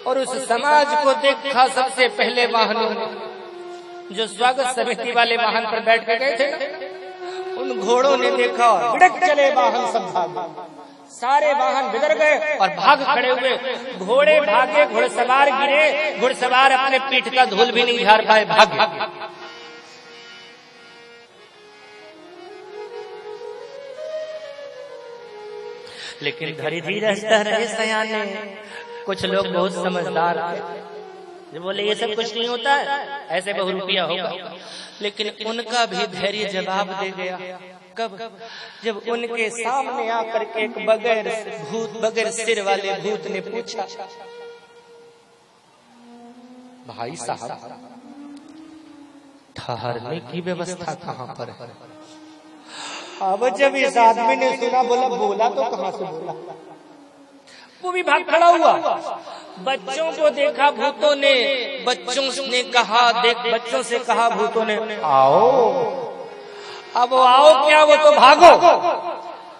और उस समाज को देखा। सबसे पहले वाहनों ने जो स्वागत समिति वाले वाहन पर बैठ के गए थे उन घोड़ों ने देखा, बिड़क चले वाहन सब भाग, सारे वाहन बिगड़ गए और भाग खड़े हुए। घोड़े भागे, घुड़सवार गिरे, घुड़सवार अपने पीठ का धूल भी नहीं झाड़ पाए, भाग। लेकिन धीरे धीरे रहे सयाने, कुछ लोग बहुत समझदार थे जो बोले ये सब कुछ नहीं होता है, ऐसे बहुरूपिया होगा। लेकिन उनका भी धैर्य जवाब दे गया। कब? जब उनके सामने आकर के एक बगैर सिर वाले भूत ने पूछा भाई साहब ठहरने की व्यवस्था कहाँ पर है? अब जब इस आदमी ने सुना, बोला तो कहाँ से बोला, वो भी भाग खड़ा हुआ। बच्चों को देखा भूतों ने, बच्चों ने कहा, बच्चों से कहा भूतों ने आओ। अब वो आओ क्या, वो तो भागो।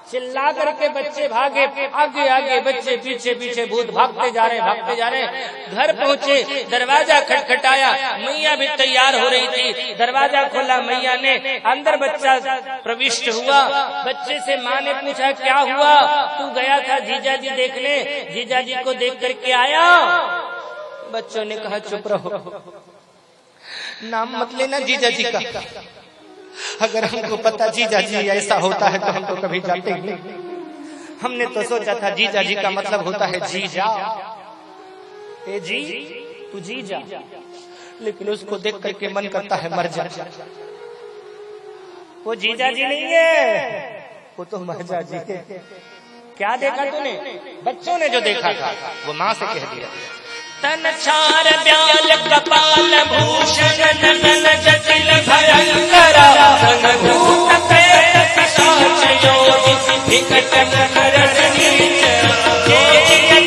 चिल्ला करके बच्चे भागे, आगे आगे बच्चे, पीछे पीछे भूत भागते जा रहे। घर पहुंचे, दरवाजा खटखटाया, मैया भी तैयार हो रही थी। दरवाजा खोला मैया ने, अंदर बच्चा प्रविष्ट हुआ। बच्चे से माँ ने पूछा क्या हुआ, तू गया था जीजा जी देखने, जीजा जी को देख करके आया? बच्चों ने कहा चुप रहो, नाम मत लेना जीजा जी का। अगर हमको पता जीजा जी ऐसा होता है तो हम तो कभी जाते ही नहीं। हमने तो सोचा था जीजा जी का मतलब होता है जीजा, ए जी तू जीजा, लेकिन उसको देख करके मन करता है मर जा। वो जीजा जी नहीं है, वो तो मजा जी है। क्या देखा तूने? बच्चों ने जो देखा था वो माँ से कह दिया। तन छार ब्याल कपाल भूषण नयन जटिल भयंकर संग भूत प्रेत पिशाच योनि विकट मकरस नीच जे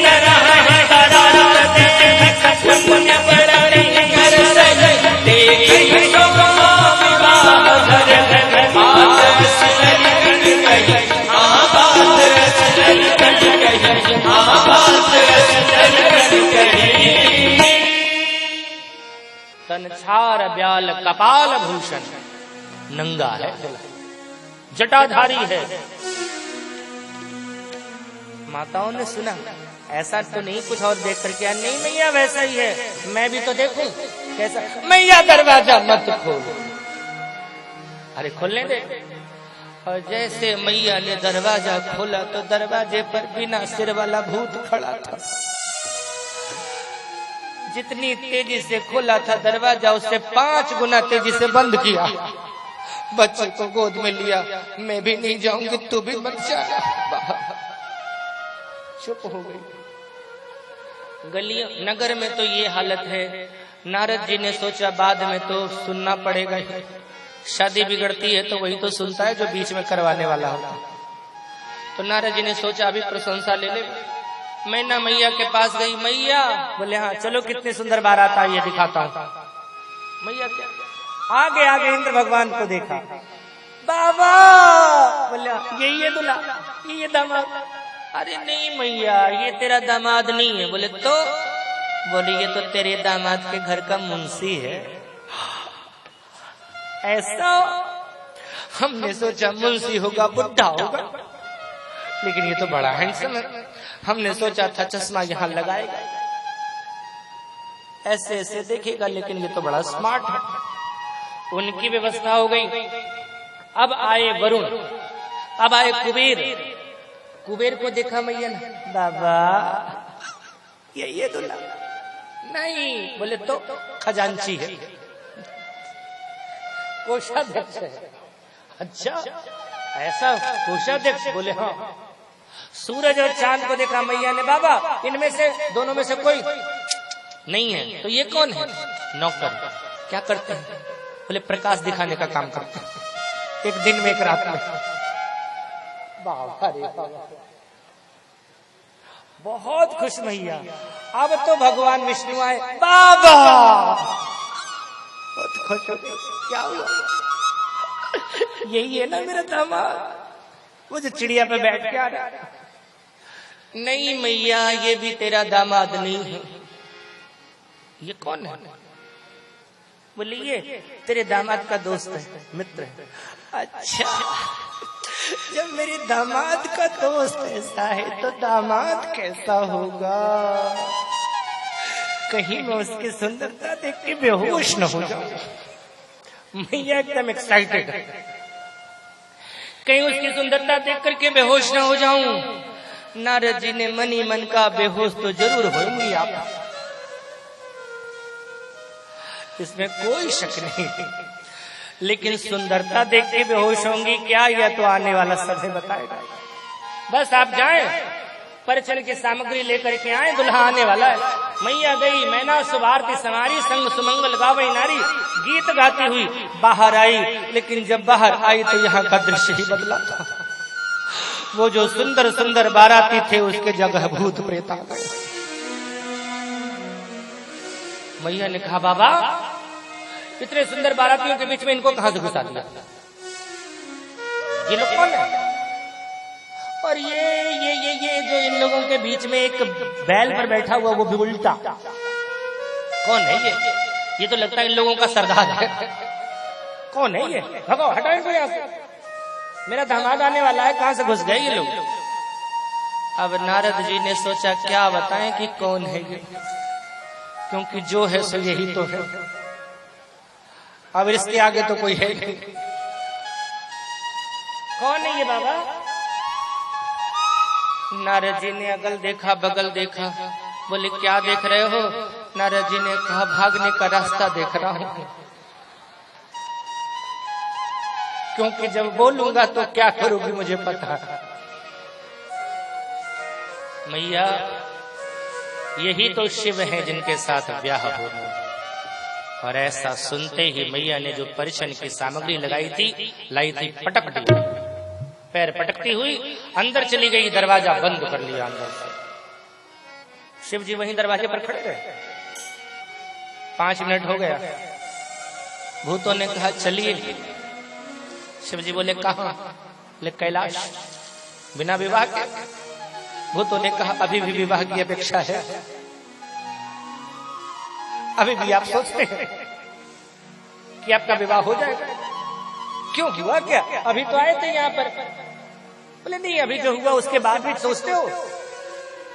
तरह है करार देख कट पुण्य बड़े घर सज देख शोभा विवाह धर बात रसलि कही बात रसलि कही बात रसलि कही। तनछार ब्याल कपाल भूषण, नंगा है, जटाधारी है। माताओं ने सुना ऐसा तो नहीं, कुछ और देख करके नहीं मैया वैसा ही है, मैं भी तो देखूं कैसा। मैया दरवाजा मत खोल, अरे खोलने दे। और जैसे मैया ने दरवाजा खोला तो दरवाजे पर बिना सिर वाला भूत खड़ा था। जितनी तेजी से खोला था दरवाजा, उससे 5 गुना तेजी से बंद किया। बच्चे को गोद में लिया, मैं भी नहीं जाऊंगी, तू भी मत जाना। चुप हो गई। गलियों नगर में तो ये हालत है। नारद जी ने सोचा बाद में तो सुनना पड़ेगा, शादी बिगड़ती है तो वही तो सुनता है जो बीच में करवाने वाला होता। तो नारद जी ने सोचा अभी प्रशंसा ले ले। मैना मैया के पास गई, मैया बोले हाँ चलो, कितनी सुंदर बारात आई है दिखाता हूँ। मैया क्या, आगे आगे इंद्र भगवान को देखा। बाबा बोले यही है दूल्हा, ये दामाद। अरे नहीं मैया ये तेरा दामाद नहीं है। बोले तो? बोले ये तो तेरे दामाद के घर का मुंशी है। ऐसा? हमने सोचा मुंशी होगा, बुढ़ा होगा, लेकिन ये तो बड़ा हैंडसम है। हमने सोचा था चश्मा यहाँ लगाएगा, ऐसे ऐसे देखेगा, लेकिन ये तो बड़ा स्मार्ट है। उनकी व्यवस्था हो गई। अब आए वरुण, अब आए कुबेर। कुबेर को देखा मैया ने, बाबा ये दूल्हा नहीं। बोले तो? खजांची है, कोषाध्यक्ष है। अच्छा ऐसा कोषाध्यक्ष? बोले हाँ। सूरज और चांद को देखा मैया ने, बाबा इनमें से दोनों में से कोई नहीं है। तो ये कौन है? नौकर। क्या करते हैं? बोले प्रकाश दिखाने का काम करते हैं, एक दिन में एक रात में। बाबा रे बाबा, बहुत खुश मैया। अब तो भगवान विष्णु आए। बाबा बहुत खुश हो गए। क्या हुआ? यही है ना मेरा दामाद, वो जो चिड़िया पे बैठ के आ रहा है। नहीं मैया ये भी तेरा दामाद नहीं है। ये कौन है? बोले ये तेरे दामाद का दोस्त है, मित्र है। अच्छा जब मेरे दामाद का दोस्त ऐसा है तो दामाद कैसा होगा? कहीं मैं उसकी सुंदरता देख के बेहोश न हो जाऊं। मैया एकदम एक्साइटेड, कहीं उसकी सुंदरता देख करके बेहोश न हो जाऊं। नारद जी ने मन ही मन का बेहोश तो जरूर होंगी आप, इसमें कोई शक नहीं, लेकिन सुंदरता देख के बेहोश होंगी क्या, यह तो आने वाला समय बताएगा। बस आप जाएं परिचय की सामग्री लेकर के आए, दुल्हा आने वाला है। मैया गई, मैना सुभारती समारी, संग सुमंगल गावई नारी, गीत गाती हुई बाहर आई। लेकिन जब बाहर आई तो यहाँ का दृश्य ही बदला था। वो जो सुंदर सुंदर बाराती थे उसके जगह भूत प्रेत आ गए। मैया ने कहा, बाबा इतने सुंदर बारातियों के बीच में इनको कहां से घुसा दिया? ये लोग कौन है? और ये जो इन लोगों के बीच में एक बैल पर बैठा हुआ वो भी उल्टा, कौन है ये तो लगता है इन लोगों का सरदार है। कौन है ये? भगो, हटाओ इनको यहाँ से, मेरा दामाद आने वाला है, कहां से घुस गए ये लोग? अब नारद जी ने सोचा क्या बताएं कि कौन है ये, क्योंकि जो है सो यही तो है, अब इसके आगे तो कोई है नहीं। कौन है ये बाबा? नारद जी ने अगल देखा बगल देखा, बोले क्या देख रहे हो? नारद जी ने कहा, भागने का रास्ता देख रहा हूं, क्योंकि जब बोलूंगा तो क्या करूंगी मुझे पता है। मैया यही तो शिव हैं जिनके साथ ब्याह हो रहा। और ऐसा सुनते ही मैया ने जो परिछन की सामग्री लाई थी पटक दी, पैर पटकती हुई अंदर चली गई, दरवाजा बंद कर लिया अंदर से। शिव जी वहीं दरवाजे पर खड़े रहे। 5 मिनट हो गया, भूतों ने कहा चलिए। शिव जी बोले कहां? बोले कैलाश, बिना विवाह के। भूतों ने कहा अभी भी विवाह की अपेक्षा है, अभी भी आप सोचते हैं कि आपका विवाह हो जाएगा? क्यों, हुआ क्या? अभी तो आए थे यहाँ पर। बोले नहीं, अभी जो हुआ उसके बाद भी सोचते हो,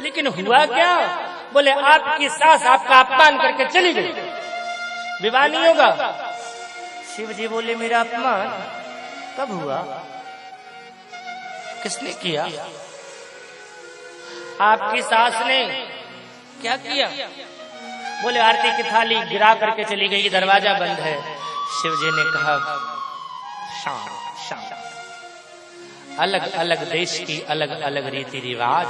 लेकिन हुआ क्या? बोले आपकी सास आपका अपमान करके चली गई, विवाह नहीं होगा। शिव जी बोले मेरा अपमान कब हुआ? किसने किया? आपकी सास ने। क्या किया? बोले आरती की थाली गिरा करके चली गई, दरवाजा बंद है। शिव जी ने कहा शाम शाम, अलग अलग देश की अलग अलग रीति रिवाज।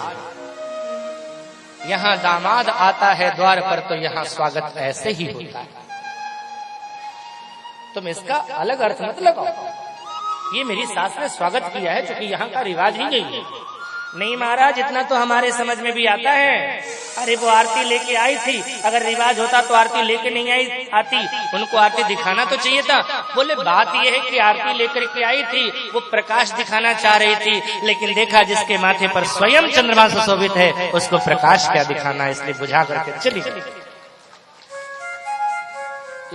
यहाँ दामाद आता है द्वार पर तो यहाँ स्वागत ऐसे ही होता है। तुम इसका अलग अर्थ मत लगाओ, ये मेरी सास ने स्वागत किया है क्योंकि यहाँ का रिवाज ही नहीं है। नहीं महाराज, इतना तो हमारे समझ में भी आता है। अरे वो आरती लेके आई थी, अगर रिवाज होता तो आरती लेके नहीं आती, उनको आरती दिखाना तो चाहिए था। बोले बात यह है कि आरती लेकर के आई थी, वो प्रकाश दिखाना चाह रही थी, लेकिन देखा जिसके माथे पर स्वयं चंद्रमा सुशोभित है उसको प्रकाश क्या दिखाना, इसलिए बुझा करके चली गई।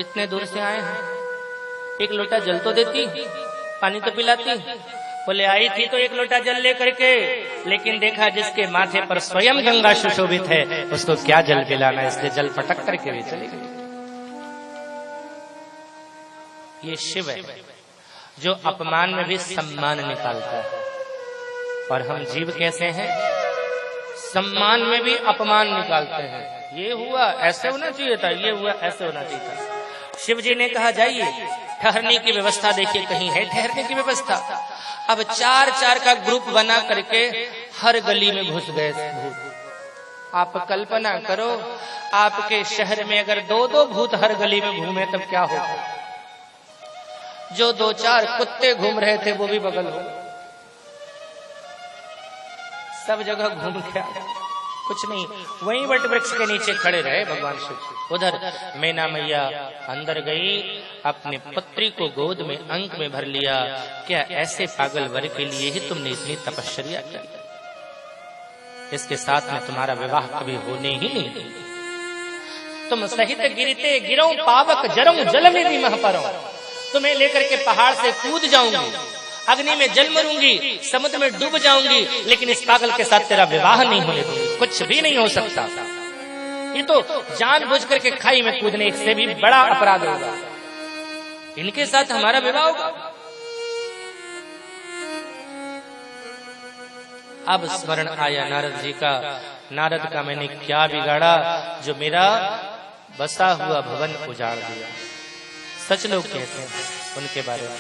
इतने दूर से आए हैं, एक लोटा जल तो देती, पानी तो पिलाती। बोले आई थी तो एक लोटा जल लेकर के, लेकिन देखा जिसके माथे पर स्वयं गंगा सुशोभित है उसको क्या जल पिलाना, इसलिए जल पटक करके भी चली गई। ये शिव है जो अपमान में भी सम्मान निकालता है, और हम जीव कैसे हैं? सम्मान में भी अपमान निकालते हैं। ये हुआ ऐसे होना चाहिए था, ये हुआ ऐसे होना चाहिए था। शिव जी ने कहा जाइए, ठहरने की व्यवस्था देखिए, कहीं है ठहरने की व्यवस्था? अब 4-4 का ग्रुप बना करके हर गली में घुस गए भूत। आप कल्पना करो, आपके शहर में अगर 2-2 भूत हर गली में घूमे तब क्या होगा? जो 2-4 कुत्ते घूम रहे थे वो भी बगल हो, सब जगह घूम के कुछ नहीं, वहीं वट वृक्ष के नीचे खड़े रहे भगवान शिव। उधर मैना मैया अंदर गई, अपने पुत्री को गोद में अंक में भर लिया। क्या ऐसे पागल वर के लिए ही तुमने इतनी तपश्चर्या की? इसके साथ में तुम्हारा विवाह कभी होने ही नहीं। तुम सहित गिरते गिरो पावक जरऊ जल में भी मह परो, तुम्हें लेकर के पहाड़ से कूद जाऊंगी, अग्नि में जल मरूंगी, समुद्र में डूब जाऊंगी, लेकिन इस पागल के साथ तेरा विवाह नहीं होने दूंगी। कुछ भी नहीं हो सकता। ये तो जानबूझ करके खाई में कूदने से भी बड़ा अपराध होगा। इनके साथ हमारा विवाह होगा। अब स्मरण आया नारद जी का, नारद का मैंने क्या बिगाड़ा जो मेरा बसा हुआ भवन उजाड़ दिया। सच लोग कहते हैं उनके बारे में,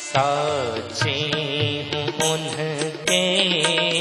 साचे उनके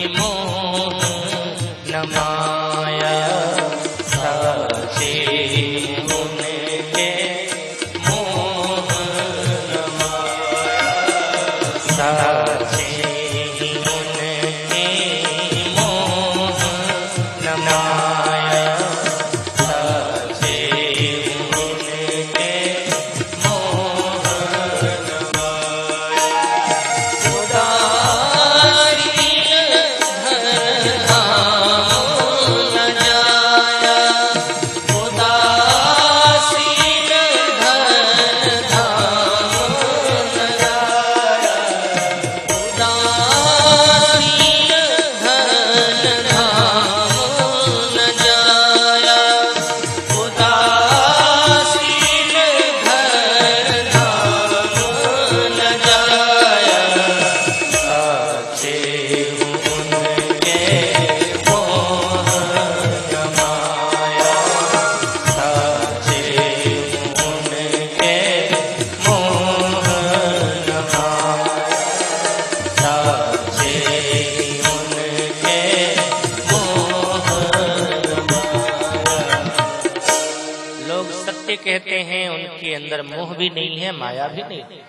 इनके अंदर मोह भी नहीं है, माया भी नहीं।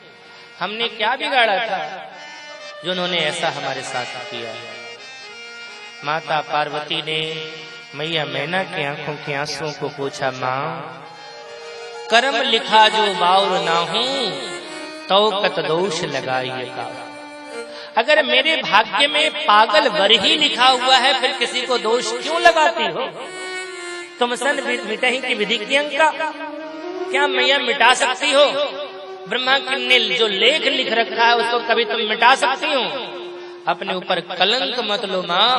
हमने क्या बिगाड़ा था जो उन्होंने ऐसा हमारे साथ किया? माता पार्वती ने मैया मैना की आंखों के आंसुओं को पूछा, माँ कर्म लिखा जो बाउर ना हूं तो कत दोष लगाइए का। अगर मेरे भाग्य में पागल वर ही लिखा हुआ है, फिर किसी को दोष क्यों लगाती हो? तुम सन मिटही की विधि की अंका, क्या मैया मिटा सकती हो? ब्रह्मा ने जो लेख लिख रखा है उसको कभी तुम मिटा सकती हो? अपने ऊपर कलंक मत लो माँ।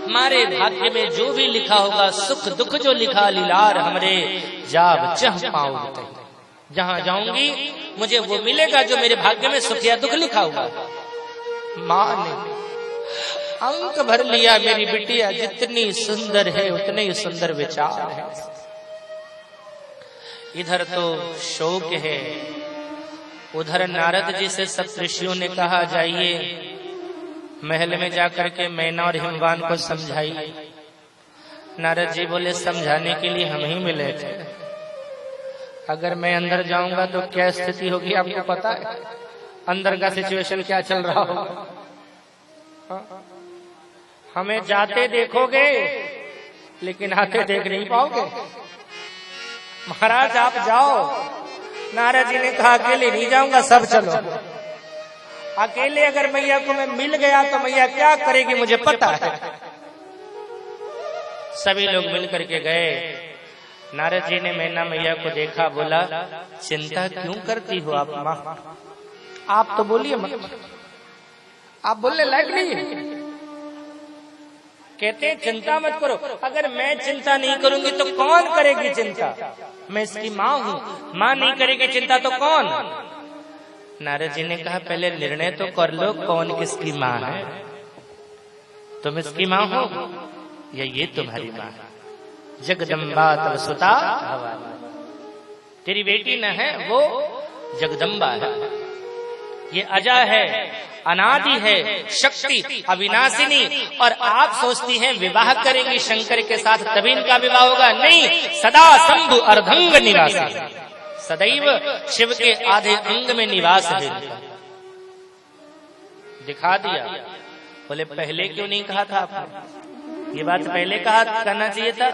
हमारे भाग्य में जो भी लिखा होगा, सुख दुख जो लिखा लीलार हमरे जाब चह पाऊं। जहां जाऊंगी मुझे वो मिलेगा जो मेरे भाग्य में सुख या दुख लिखा हुआ। माँ ने अंक भर लिया, मेरी बिटिया जितनी सुंदर है उतने ही सुंदर विचार है। इधर तो शोक है, उधर नारद जी से सब ऋषियों ने कहा जाइए महल में जाकर के मैना और हिमवान को समझाइए। नारद जी बोले समझाने के लिए हम ही मिले थे, अगर मैं अंदर जाऊंगा तो क्या स्थिति होगी आपको पता है? अंदर का सिचुएशन क्या चल रहा होगा? हमें जाते देखोगे लेकिन आते देख नहीं पाओगे। महाराज आप जाओ। नारद जी ने कहा अकेले नहीं जाऊंगा, सब चलो। अकेले अगर मैया को मैं मिल गया तो मैया क्या करेगी मुझे पता है। सभी लोग मिल करके गए। नारद जी ने मैना मैया को देखा, बोला चिंता क्यों करती हो आप माँ? आप तो बोलिए मत, आप बोलने लायक नहीं है। कहते हैं चिंता मत करो। अगर मैं चिंता नहीं करूंगी तो कौन करेगी चिंता? मैं इसकी माँ हूँ, माँ नहीं करेगी चिंता तो कौन? नारद जी ने कहा पहले निर्णय तो कर लो कौन किसकी माँ है। तुम इसकी माँ हो या ये तुम्हारी माँ है? जगदम्बा तब सुता भवानी, तेरी बेटी न है वो जगदम्बा है। ये अजा है, अनादि है, शक्ति अविनाशिनी। और आप सोचती हैं विवाह करेंगी शंकर के साथ तभी इनका विवाह होगा? नहीं, सदा शंभु अर्धंग निवासी, सदैव शिव के आधे अंग में निवास है। दिखा दिया। बोले पहले क्यों नहीं कहा था आपने? ये बात पहले कहना चाहिए था।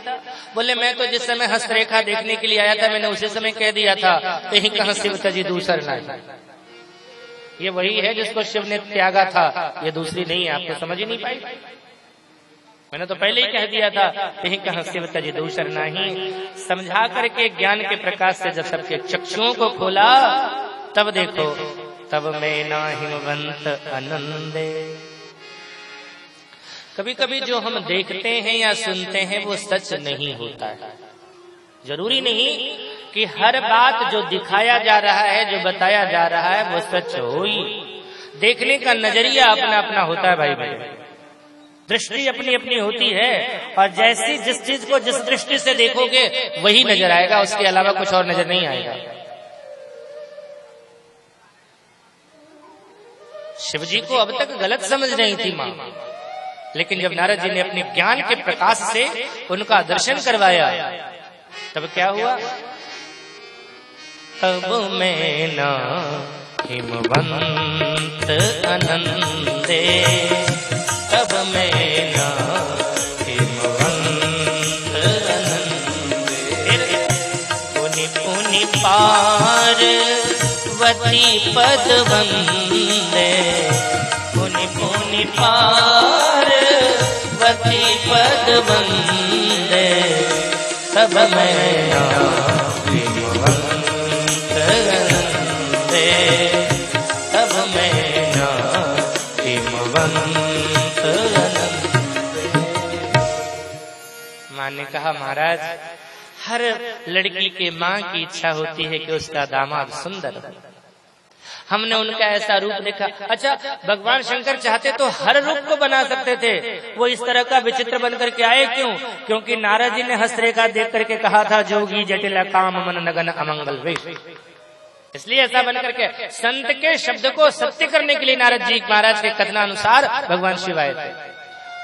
बोले मैं तो जिस समय हस्तरेखा देखने के लिए आया था मैंने उसी समय कह दिया था, कहीं कहां शिव तजी दूसर नहीं। ये वही है जिसको शिव ने त्यागा था, ये दूसरी नहीं है। आपको समझ ही नहीं पाई? मैंने तो पहले ही कह दिया था, कहीं कहां शिव तजी दूसर नहीं। समझा करके ज्ञान के प्रकाश से जब सबके चक्षुओं को खोला तब देखो, तब मैं ना हिमवंत आनंदे। कभी कभी जो हम देखते हैं या सुनते हैं वो सच नहीं होता है। जरूरी नहीं कि हर बात जो दिखाया जा रहा है, जो बताया जा रहा है वो सच हो ही। देखने का नजरिया अपना अपना होता है भाई भाई, दृष्टि अपनी अपनी होती है। और जैसी जिस चीज को जिस दृष्टि से देखोगे वही नजर आएगा, उसके अलावा कुछ और नजर नहीं आएगा। शिव जी को अब तक गलत समझ रही थी माँ, लेकिन जब नारद जी ने अपने ज्ञान के प्रकाश से उनका दर्शन करवाया तब क्या हुआ? तब मैं ना हिमवंत आनंदे, तब मैं ना हिमवंत आनंदे। पुनि पुनि पार्वती पद वंदे, पुनि पुनि पार्वती पद वंदे, तब मैं ना हिमवंत आनंदे, तब मैं ना हिमवंत आनंदे। माँ ने कहा महाराज हर लड़की के माँ की इच्छा होती है कि उसका दामाद सुंदर हो। हमने उनका ऐसा रूप देखा। अच्छा, भगवान शंकर चाहते तो हर रूप को बना सकते थे, वो इस तरह का विचित्र बनकर के आए क्यों? क्योंकि नारद जी ने हस्तरेखा देख करके कहा था जोगी जटिल काम मन नगन अमंगल वेश, इसलिए ऐसा बनकर के संत के शब्द को सत्य करने के लिए नारद जी महाराज के कथनानुसार भगवान शिव आए थे।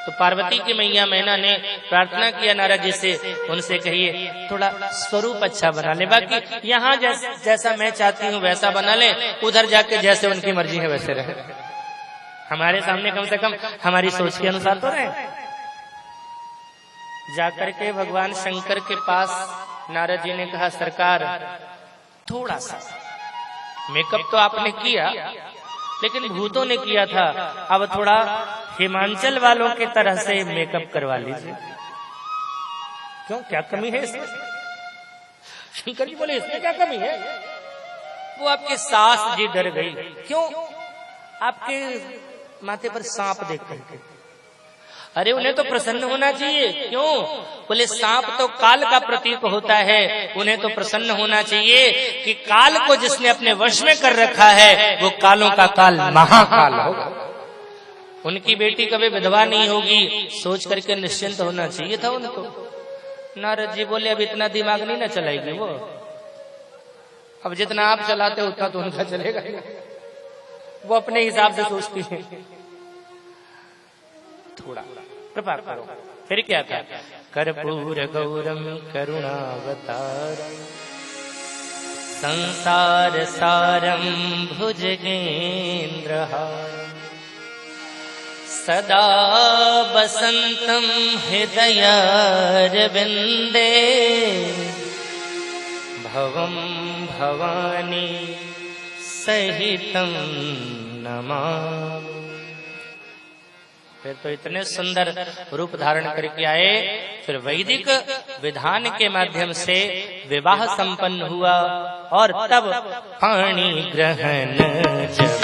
तो पार्वती की मैया मैना ने प्रार्थना किया नारद जी से, उनसे कहिए थोड़ा स्वरूप अच्छा बना ले, बाकी यहाँ जैसा मैं चाहती हूँ वैसा बना ले, उधर जाके जैसे उनकी मर्जी है वैसे रहे, हमारे सामने कम से कम हमारी सोच के अनुसार तो रहे। जाकर के भगवान शंकर के पास नारद जी ने कहा, सरकार थोड़ा सा मेकअप तो आपने किया लेकिन भूतों ने किया था, अब थोड़ा हिमाचल वालों की तरह से मेकअप करवा लीजिए। क्यों, क्या कमी है इसमें? शंकर जी बोले, इसमें क्या कमी है? वो आपकी सास जी डर गई। क्यों? आपके माथे पर सांप देख करके। अरे उन्हें तो प्रसन्न होना चाहिए। क्यों? बोले सांप तो काल का प्रतीक होता है, उन्हें तो प्रसन्न होना चाहिए कि काल को जिसने अपने वश में कर रखा है वो कालों का काल महाकाल होगा, उनकी बेटी कभी विधवा नहीं होगी, सोच करके निश्चिंत होना चाहिए था उनको। नारद जी बोले, अब इतना दिमाग नहीं ना चलाएगी वो, अब जितना आप चलाते हो उतना तो उनका चलेगा, वो अपने हिसाब से सोचती है। थोड़ा कृपा करो। फिर क्या था? कर्पूर गौरम करुणावतारम संसार सारम भुजगेन्द्रहारम सदा बसंतम हृदयारविंदे भवम भवानी सहितं नमामि। फिर तो इतने सुंदर रूप धारण करके आए। फिर वैदिक विधान के माध्यम से विवाह संपन्न हुआ और तब पाणी ग्रहण जब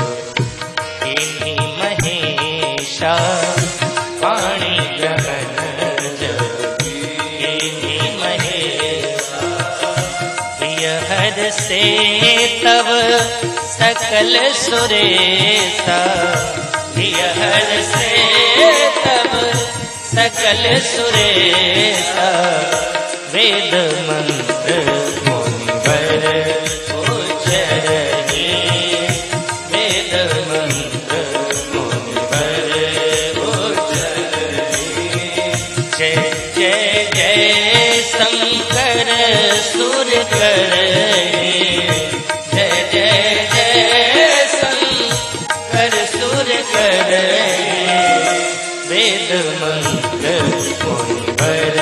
कीन्ही महेशा, पाणी ग्रहण जब कीन्ही महेशा, हर से तब सकल सुरेशा, हर से तब सकल सुरेशा, वेद मंत्र मुनिवर उच्चरहि, वेद मंत्र मुनिवर उच्चरहि। जय जय जय शंकर सुर करहि, जय जय जय शंकर सुर करहि, वेद मंत्र मुनिवर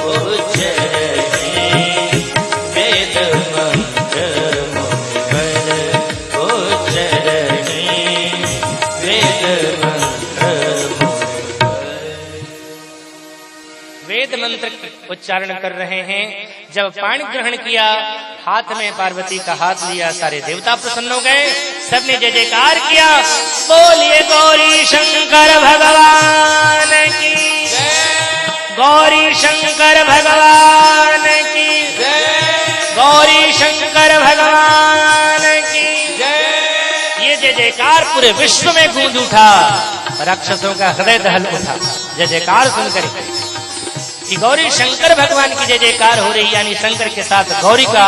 उच्चरहि, वेद मंत्र मुनिवर उच्चरहि, वेद मंत्र वेद मंत्र उच्चारण कर रहे हैं। जब पाणी ग्रहण किया, हाथ में पार्वती का हाथ लिया, सारे देवता प्रसन्न हो गए, सबने जय जयकार किया। बोलिए गौरी शंकर भगवान की, गौरी शंकर भगवान की, गौरी शंकर भगवान की। ये जय जयकार पूरे विश्व में गूंज उठा, राक्षसों का हृदय दहल उठा जय जयकार सुनकर कि गौरी शंकर भगवान की जय जयकार हो रही, यानी शंकर के साथ गौरी का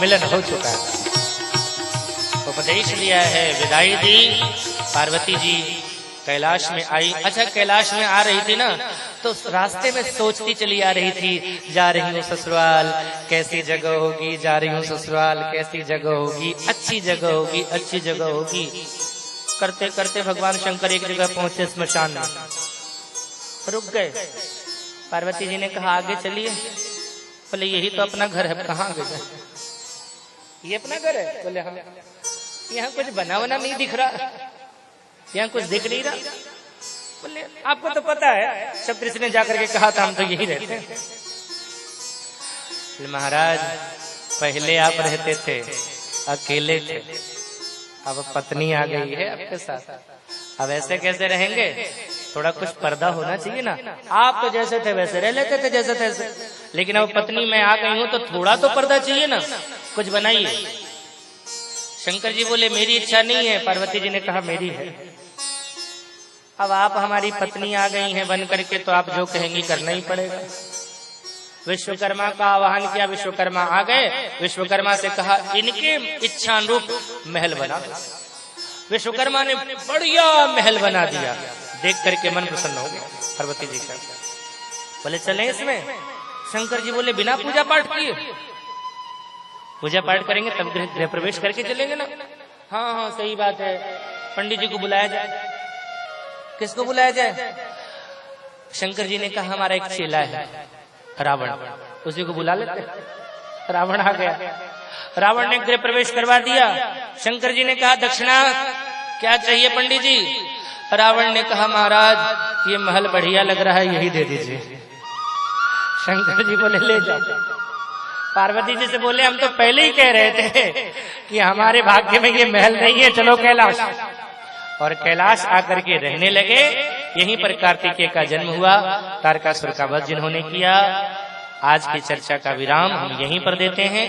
मिलन हो चुका है। उपदेश दिया है, विदाई दी। पार्वती जी कैलाश में आई। अच्छा, कैलाश में आ रही थी ना, तो रास्ते में सोचती चली आ रही थी, जा रही हूँ ससुराल कैसी जगह होगी, जा रही हूँ ससुराल कैसी जगह होगी, अच्छी जगह होगी, अच्छी जगह होगी। करते करते भगवान शंकर एक जगह पहुंचे, स्मशान में रुक गए। पार्वती जी ने कहा आगे चलिए। बोले यही तो अपना घर है, कहाँ आगे जाए? ये अपना घर है? बोले हाँ। यहाँ कुछ बना बना नहीं दिख रहा, यहाँ कुछ दिख नहीं रहा। बोले आपको तो पता है, सप्तऋषि ने जाकर के कहा था हम तो यही रहते हैं। महाराज पहले आप रहते थे, अकेले थे, अब पत्नी आ गई है आपके साथ, अब ऐसे कैसे रहेंगे? थोड़ा कुछ पर्दा होना चाहिए ना। आप तो जैसे थे वैसे रह लेते थे, जैसे तैसे, लेकिन अब पत्नी मैं आ गई हूं तो थोड़ा तो पर्दा चाहिए ना, कुछ बनाइए। शंकर जी बोले मेरी इच्छा नहीं है। पार्वती जी ने कहा मेरी है। अब आप हमारी पत्नी आ गई हैं बन करके, तो आप जो कहेंगी करना ही पड़ेगा। विश्वकर्मा का आह्वान किया, विश्वकर्मा आ गए। विश्वकर्मा से कहा इनके इच्छानुरूप महल बना। विश्वकर्मा ने बढ़िया महल बना दिया, देख करके मन प्रसन्न हो गया पार्वती जी का। बोले चले इसमें। शंकर जी बोले बिना पूजा पाठ किए? पूजा पाठ करेंगे तब गृह प्रवेश करके चलेंगे ना। हाँ हाँ सही बात है, पंडित जी को बुलाया जाए। किसको बुलाया जाए? शंकर जी ने कहा हमारा एक चेला है रावण, उसी को बुला लेते। रावण आ गया, रावण ने गृह प्रवेश करवा दिया। शंकर जी ने कहा दक्षिणा क्या चाहिए पंडित जी? रावण ने कहा महाराज ये महल बढ़िया लग रहा है, यही दे दीजिए। शंकर जी बोले ले जाओ। पार्वती जी से बोले हम तो पहले ही कह रहे थे कि हमारे भाग्य में ये महल नहीं है, चलो कैलाश। और कैलाश आकर के रहने लगे। यहीं पर कार्तिकेय का जन्म हुआ, तारकासुर का वध जिन्होंने किया। आज की चर्चा का विराम हम यहीं पर देते हैं।